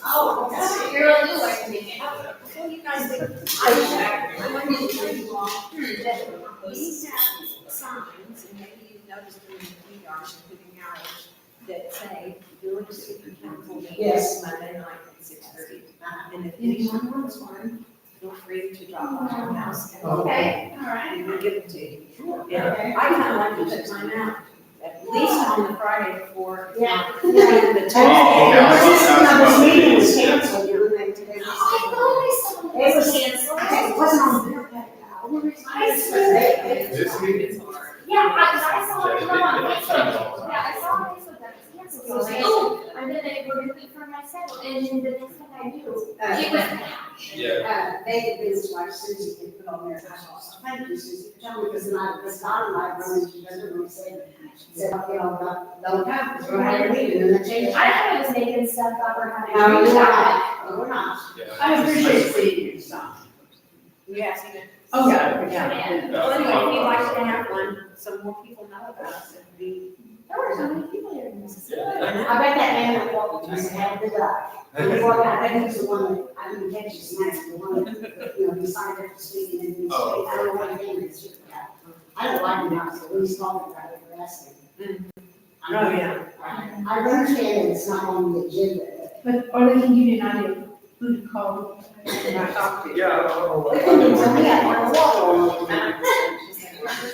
Oh, okay. You're a little like me. Well, you guys think, I wanted to tell you all that these have signs, and maybe you've noticed them in the yards and putting hours that say, Village City Council meetings Monday night at 6:30. And if anyone wants one, feel free to drop by our house. Okay, all right. And we'll give it to you. Yeah, I kind of like to put mine out, at least on the Friday before. Yeah. The Tuesday. This meeting was canceled, you know, today. I thought I saw It was canceled. It wasn't on their page. I swear. This meeting? Yeah, I saw it on Facebook. Yeah, I saw on Facebook that it was canceled. So I was like, oh, and then they were I said, and the next thing I knew, it Uh, was cash. David Ben's wife Susie can put on there, thank you, Susie, for telling me, because it's not in my room, she doesn't really say, you know, don't come, because we're having a meeting, and then change. I thought it was making stuff up or having. No, you're not, no, we're not. I appreciate seeing you, son. Yes, you know. Oh, yeah. Well, anyway, if you'd like to have one, so more people know about us, it'd be. There were so many people here in Mississippi. I bet that man that walked used to have the guy. Before that, I think he's the one that, I didn't catch his name, the one that, you know, he signed up to speak and then he spoke, I don't know what his name is. I don't like him now, so when he's talking about it, that's him. Oh, yeah. I understand that it's not on the agenda, But Arlene, can you give me an idea who to call? And I talked to. Yeah, I don't but. know. They can tell me I want to walk on.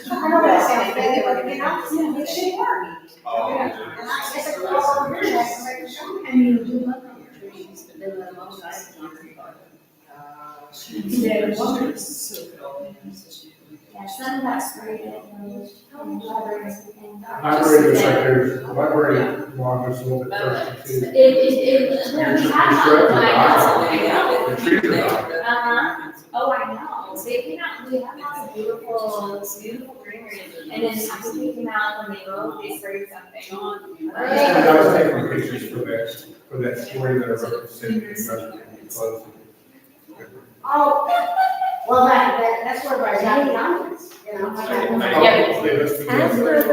I know that sounds bad, but you know, it should work. And I guess I could walk over here, that's the way to show me. I mean, do look on your trees, but then the most I Yeah, some got sprayed and libraries and things. Library is like there's, library law is a little bit thirsty too. We have not, The trees are not. Uh-huh. Oh, I know. They came out, we have lots of beautiful greenery. And then after they came out, when they wrote, they sprayed something. And I was taking pictures for that story that I wrote for Cindy, close. Oh, well, that's where I got the comments, you know. As for the.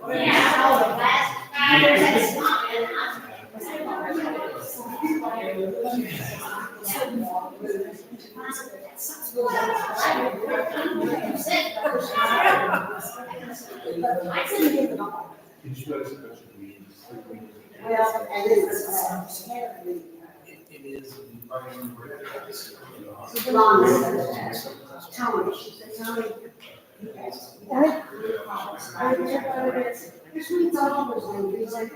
Yeah, all the last 5 years, that's not, and I couldn't get them all. Well, and it's, It is. Tony. There's sweets all over, and things like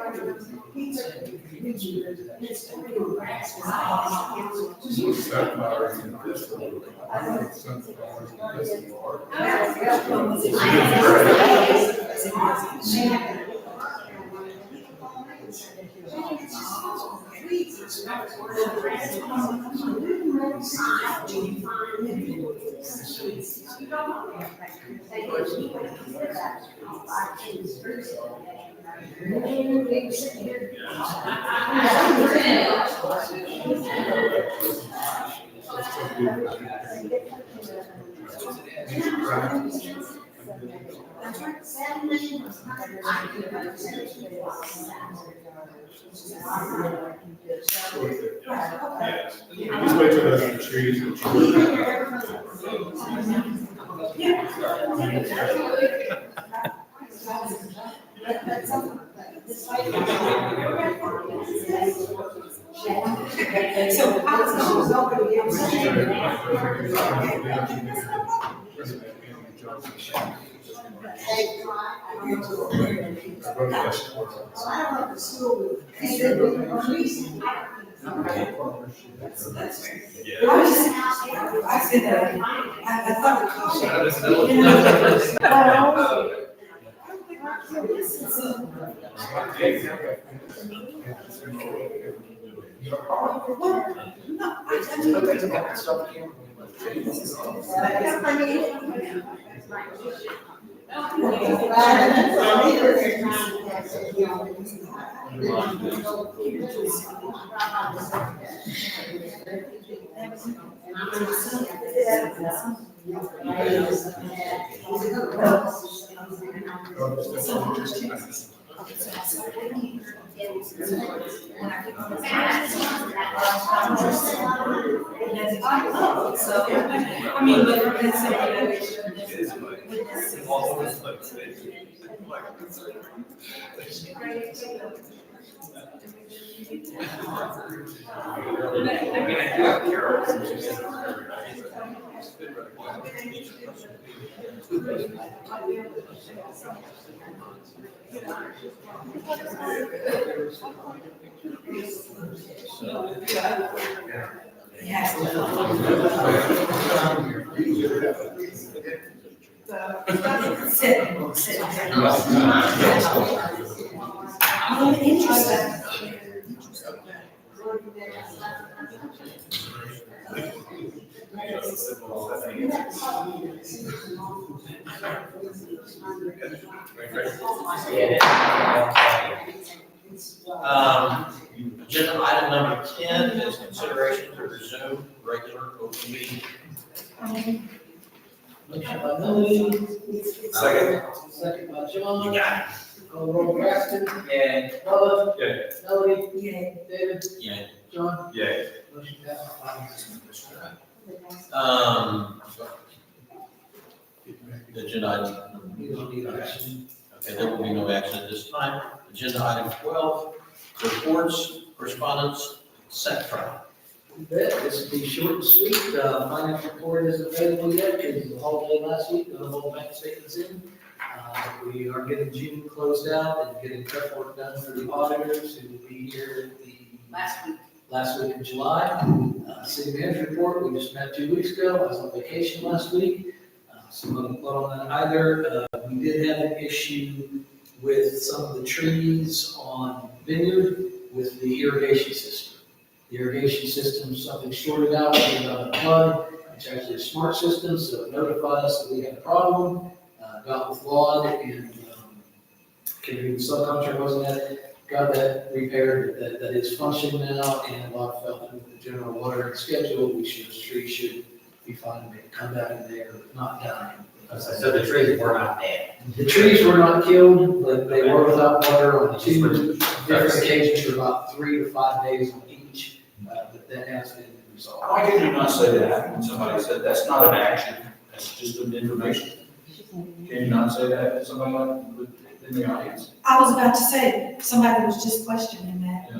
That's right, 7 million was Just wait till the trees. So, I was going to be I don't know the school. I said that, I So, I mean, but it's It has to. Sit. Oh, interesting. Agenda item number 10 is consideration to resume regular open meeting. Motion by Melanie. Second. Second by John. You got Call the roll, Braxton. Yeah. Bubba. Yeah. Melanie. Yeah. David. it. Yeah. John. Yeah. Motion passes 5-0. Agenda item, We don't need action. okay, there will be no action at this time. Agenda item 12, reports, correspondence, set trial. You bet. This will be short and sweet. Finance report isn't available yet because it was a holiday last week. None of all bank statements in. We are getting June closed out and getting prep work done for the auditors who will be here last week in July. City manager report, we just met 2 weeks ago. I was on vacation last week. So nothing on that either. We did have an issue with some of the trees on Vineyard with the irrigation system. The irrigation system, something shorted out, we got a flood. It's actually a smart system, so it notified us that we had a problem. Got with Laud and can't remember the subcontractor wasn't that, got that repaired, that is functioning now, and Laud felt that with the general watering schedule, those trees should be fine to come down in there, not dying. So the trees were not dead. The trees were not killed, but they were without water on 2 different occasions for about 3 to 5 days on each, but that has been resolved. Why did you not say that when somebody said, that's not an action, that's just an information? Can you not say that to somebody like, in the audience? I was about to say, somebody was just questioning that.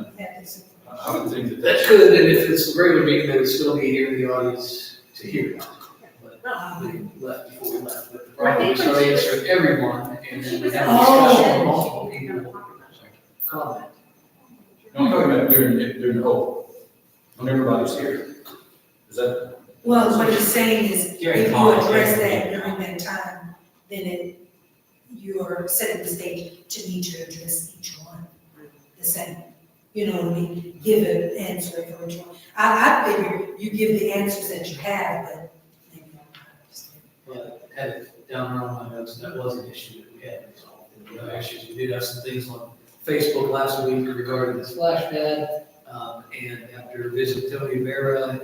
I would think that That that's. could, and if it's a regular meeting, they would still be here in the audience to hear about it. But we left before we left, but the problem is starting to answer everyone, and then we have a discussion with multiple people. Comment. No, I'm talking about during the whole, when everybody's here. Is that? Well, what he's saying is, if During you comments, address yeah. that during that time, then you're setting the stage to need to address each one the same. You know what I mean? Give an answer for each one. I figure you give the answers that you have, but maybe I'm not understanding. But had it down there on my notes, that was an issue that we had resolved. And the other issues, we did have some things on Facebook last week regarding the splash pad. And after a visit with Tony Vera,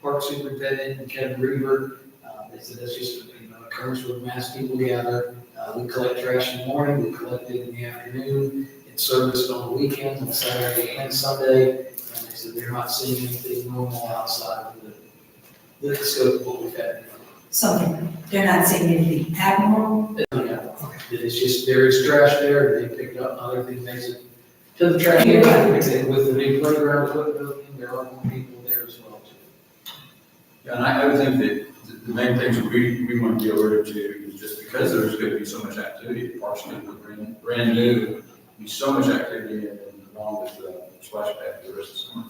Park Superintendent and Kevin Reaver, they said that's just occurrence where mass people gather. We collect trash in the morning, we collect it in the afternoon, it's serviced on the weekends, on Saturday and Sunday. And they said they're not seeing anything normal outside of the scope of what we've had. So they're not saying anything abnormal? It's just, there is trash there, they pick it up, other things makes it to the trash. And with the new playground equipment, there are more people there as well too. Yeah, and I would think that the main things that we want to be alerted to is just because there's going to be so much activity, partially brand new, be so much activity and along with the splash pad for the rest of the summer.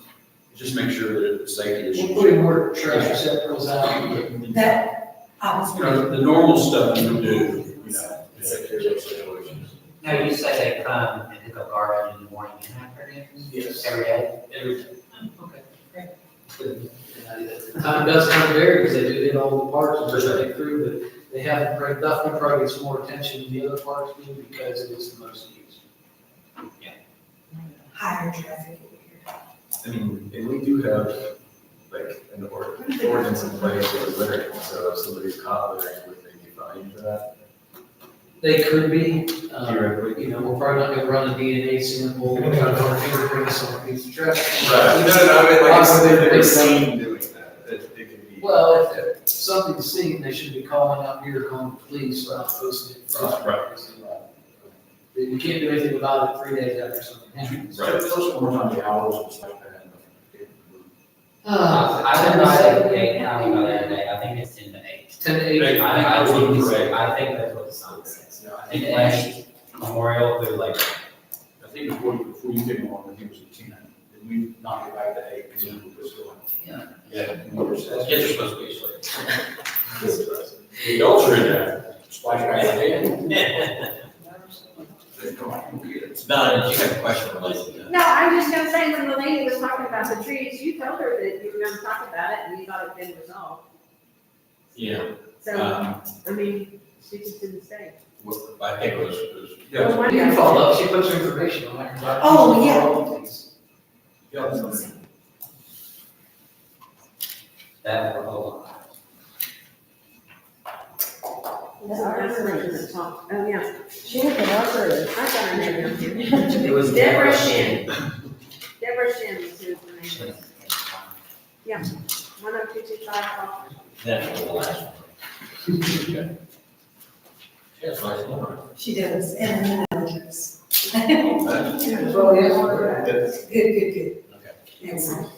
Just make sure that the safety issues. We're putting more trash receptacles out. That, I was. You know, the normal stuff you would do, you know, to take care of those situations. Now, you say they come and pick up garbage in the morning and afternoon? Yes. Every day? Every day. Okay, great. The time does kind of vary because they do hit all the parks and they're running through, but they have definitely probably some more attention than the other parks do because it is the most used. Higher traffic. I mean, and we do have like an ordinance in place for littering, so if somebody's caught littering, would they be fined for that? They could be, Theoretically. you know, we're probably not gonna run a DNA sample, we're trying to run fingerprints on a piece of trash. Right, no, I mean, like, if they're seen doing that, it could be. Well, if something's seen, they should be calling out here, calling the police, not posting it. Right. You can't do anything about it 3 days after something happens. Right, tell us more on the hours and stuff like that. I would not say 8 county by the other day, I think it's 10 to 8. 10 to 8. I think that's what the sign says. I think last Memorial through Labor. I think before you came along, I think it was a 10. we knock it back to 8, because we're still on. Yeah. Kids are supposed to be asleep. The adults are in there, splash back in. Donna, did you have a question related to that? No, I'm just gonna say, when the lady was talking about the trees, you told her that you were gonna talk about it and you thought it'd been resolved. Yeah. So, I mean, she just didn't say. I think it was. You can follow up, she puts her information on there. Oh, yeah. That, hold on. Oh, yeah. She had been operated. I got her name down here. It was Deborah Deborah Shin. Shin. Deborah Shin is who the name is. Yeah, 10225. That's the last one. Okay. Yes, nice one. She does, and then others. Well, yes. Good. Okay. Excellent.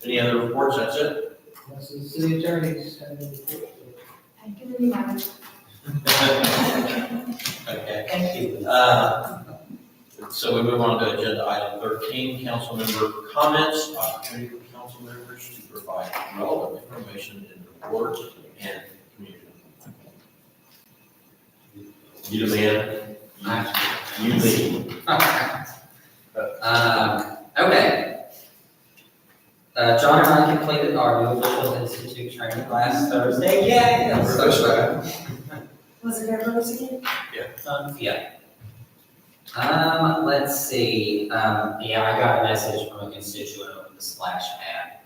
Any other reports? That's it? This is city attorney's. Thank you very much. Okay. Thank you. So we move on to agenda item 13, council member comments, opportunity for council members to provide relevant information in the report and community. You demand, you lead. Okay. John and I completed our new official institute training last Thursday. Yay! Was it everyone's again? Yeah. Let's see. Yeah, I got a message from a constituent over the splash pad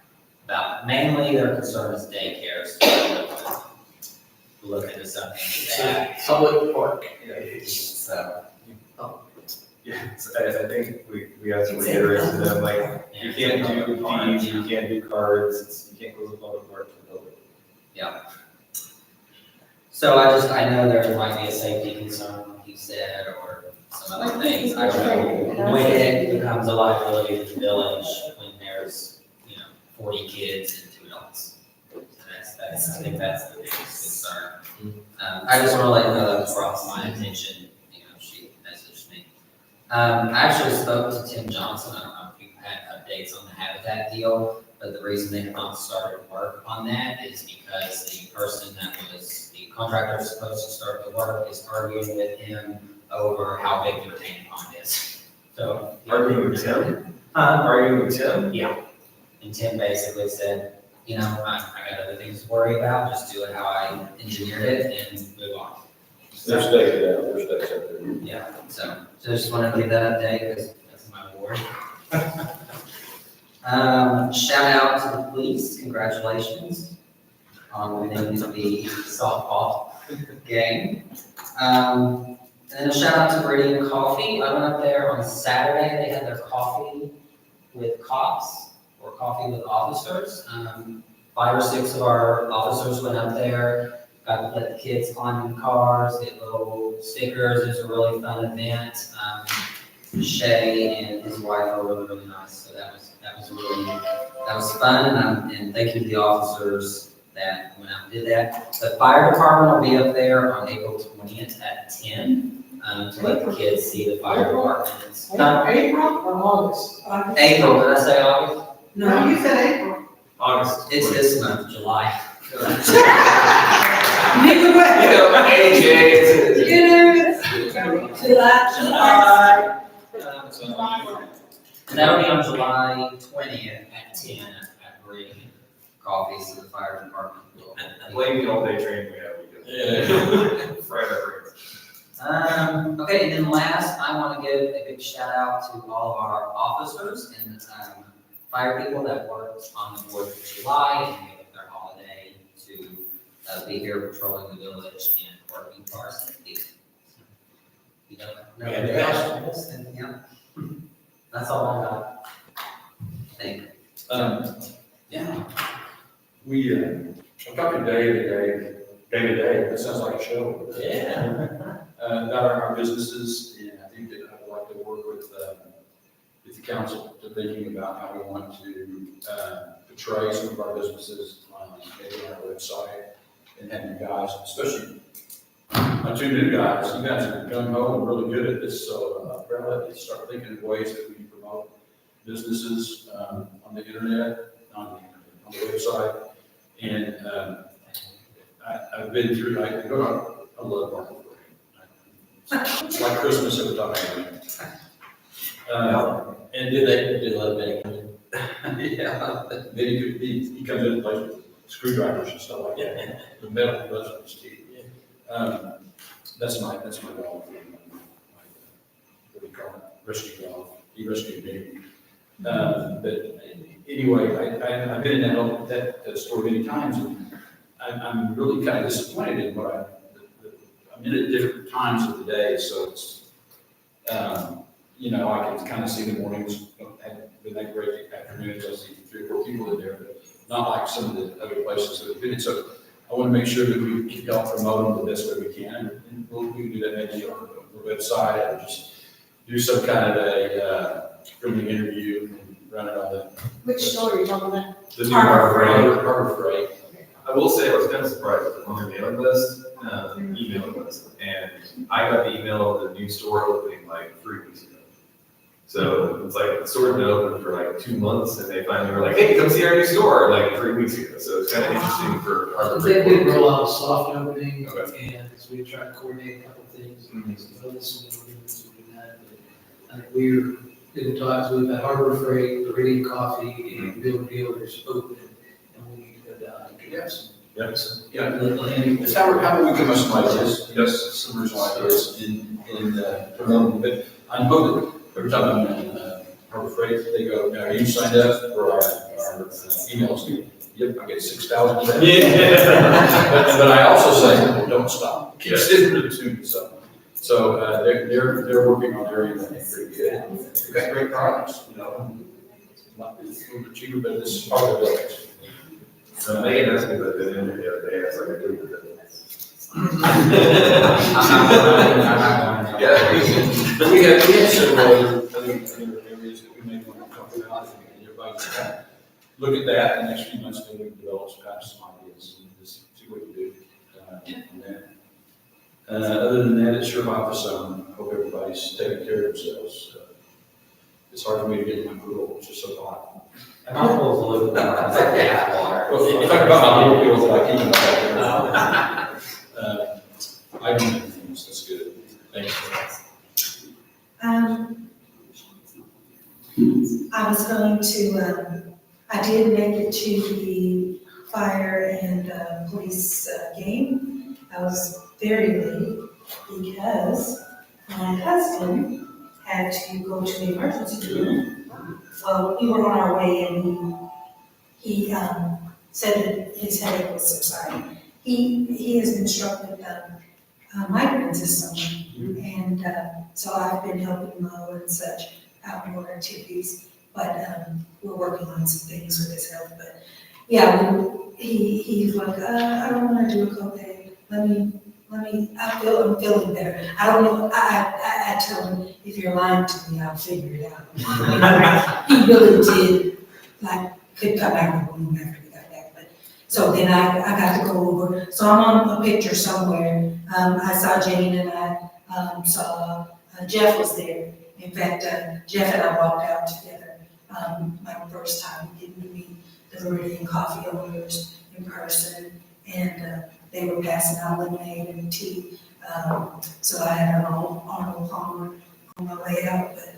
about mainly their concern is daycare. So look into something like that. Public park. So, Yeah, so I think we have to reiterate to them, like, you can't do fees, you can't do cards, you can't close the public park for public. yeah. So I know there might be a safety concern, like you said, or some other things. I don't know when it becomes a liability to the village when there's, 40 kids and 2 adults. So I think that's the biggest concern. I just want to let you know that was brought to my attention. She messaged me. I actually spoke to Tim Johnson. I don't know if you had updates on the Habitat deal, but the reason they have not started work on that is because the person that was the contractor supposed to start the work is arguing with him over how big the retaining pond is. So Arguing with Tim? Arguing with Tim? Yeah. And Tim basically said, I got other things to worry about, just do it how I engineered it and move on. They're staked out, they're staked out there. Yeah, so just wanted to give that update because that's my award. Shout out to the police, congratulations on winning the softball game. And then a shout out to Meridian Coffee. I went up there on Saturday, they had their coffee with cops or coffee with officers. 5 or 6 of our officers went up there, got to let the kids climb in cars, get little stickers. It was a really fun event. Shay and his wife were really, really nice. So that was fun. And thank you to the officers that went out and did that. The fire department will be up there on April 20th at 10 to let the kids see the fire department. April or August? April, did I say August? No, you said April. August. It's this month, July. July. And that'll be on July 20th at 10 at Meridian Coffee, so the fire department will. Blame the all-day training we have. Friday breaks. Okay, and then last, I want to give a big shout out to all of our officers and fire people that worked on the 4th of July and gave up their holiday to be here patrolling the village and working for our safety. You don't know anything else, then, yeah. That's all I got. Thank you. Yeah. I'm talking day to day, that sounds like a show. Yeah. About our businesses, and I think that I'd like to work with the council to thinking about how we want to portray some of our businesses maybe on our website, and have you guys, especially my two new guys, you guys are gung ho and really good at this, so apparently I start thinking of ways that we can promote businesses on the internet, on the website. And I've been through, I love Market Freight. It's like Christmas every time I go. And did they love Benny? Yeah, Benny, he comes in and plays with screwdrivers and stuff like that. The metal he loves with his teeth. That's my dog. What do you call it? Rescue dog. He rescued me. But anyway, I've been in that store many times, and I'm really kind of disappointed in what I'm in at different times of the day, so it's, you know, I can kind of see the mornings haven't been that great, the afternoons, I see 3 or 4 people in there, but not like some of the other places that have been. So I want to make sure that we keep help promote them the best way we can, and we can do that maybe on the website, or just do some kind of a filming interview and run it on the. Which store are you talking about? The new Harbor Harbor Freight. I will say I was kind of surprised with the longer mailing list, email list, and I got the email of the new store opening like 3 weeks ago. So it's like the store's been open for like 2 months, and they finally were like, "Hey, come see our new store!" like 3 weeks ago. So it's kind of interesting for Harbor They Freight. did roll out a soft opening, Okay. and so we tried to coordinate a couple of things. Mhm. So this and we're doing this and doing that. But I think we're in talks, we've had Harbor Freight, Meridian Coffee, and Bill Dealers open, and we need to go down and get some. Yes. Yeah. It's how we come up with some ideas, some original ideas in promoting, but I know that every time I'm in Harbor Freight, they go, "Are you signed up for our emails?" Yep, I get 6,000. Yeah. But I also say, well, don't stop, keep sending it to me, so they're working on their end, I think, pretty good. They've got great products, you know, might be a little bit cheaper, but this is part of the village. Megan asked me about the interview the other day. I was like, "I agree with it." Yeah, we have several other areas that we may want to talk about, and everybody just kind of look at that in the next few months, maybe we can develop some ideas and just see what we do on that. Other than that, it's your office, I hope everybody's taking care of themselves. It's hard for me to get in my pool, it's just so hot. And my pool's a little bit more. It's like tap water. Well, if you talk about my little pool, that I keep in my backyard. I don't have anything else, that's good. Thank you. I was going to, I did make it to the fire and police game. I was very late because my husband had to go to the emergency room. Well, we were on our way and he said that his headache was subsiding. He has been struck with migraines this summer, and so I've been helping mow and such outdoor activities, but we're working on some things with his health. But yeah, he's like, I don't want to do a copay. Let me. I'm feeling better. I don't know. I tell him, if you're lying to me, I'll figure it out. He really did, like, could come out of the room after we got back. But so then I got to go over. So I'm on a picture somewhere. I saw Jane and I saw Jeff was there. In fact, Jeff and I walked out together. My first time getting to meet the Meridian Coffee owners in person, and they were passing out lemonade and tea. So I had an Arnold Palmer on my way out, but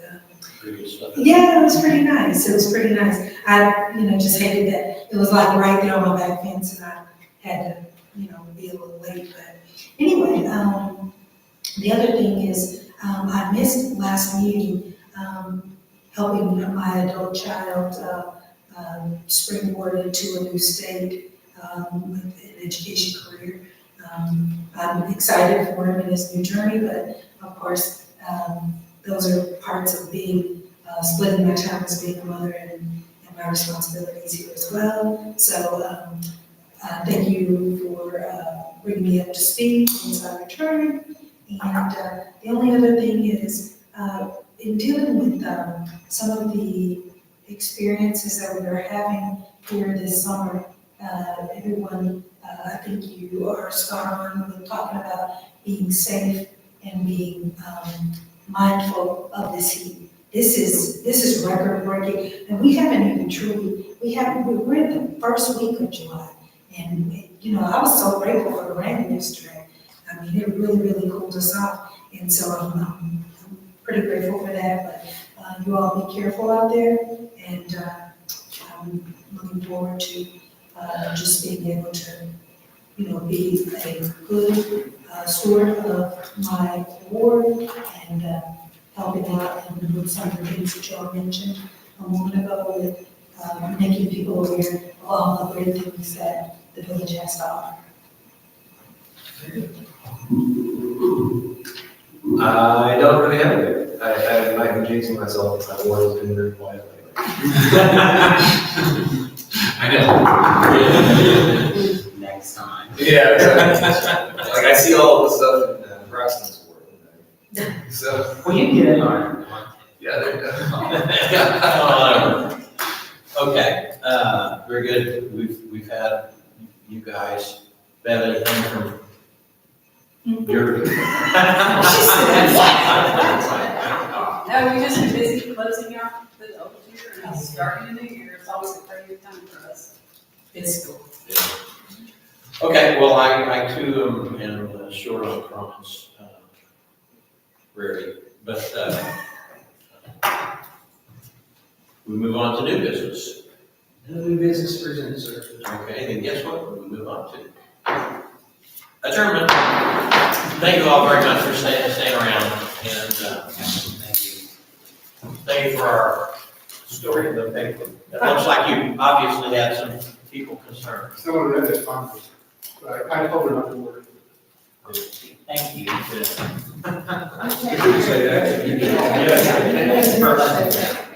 yeah, it was pretty nice. It was pretty nice. I, just hated that it was like right there on my back fence, and I had to, be a little late. But anyway, the other thing is, I missed last meeting, helping my adult child springboard into a new state with an education career. I'm excited for him in his new journey, but of course, those are parts of being, splitting my time as being a mother and my responsibilities here as well. So thank you for bringing me up to speed once I return. And the only other thing is, in dealing with some of the experiences that we are having here this summer, everyone, I think you are spot on with talking about being safe and being mindful of this heat. This is record breaking, and we haven't even truly, we're in the first week of July. And, you know, I was so grateful for the rain yesterday. I mean, it really, really cooled us off. And so I'm pretty grateful for that, but you all be careful out there. And I'm looking forward to just being able to, you know, be a good steward of my ward and helping out and with some of the things that y'all mentioned a moment ago with making people aware of all the great things that the village has to offer. I don't really have it. I might be jinxing myself, my ward has been very quiet lately. I know. Next time. Yeah, exactly. Like I see all the stuff in Braxton's ward. So. Well, you get in on it. Yeah, there you go. Okay, very good. We've had you guys, have anything from your? No, we just been busy closing out the old year and starting a new year. It's always a crazy time for us. It's cool. Okay, well, I too am short on comments, rarely, but we move on to new business. No new business presented, sir. Okay, then guess what? We move on to adjournment. Thank you all very much for staying around, and thank you for our story of the paper. It looks like you obviously had some people concerned. Someone read this conference, but I told her not to worry. Thank you. You can say that. Yes.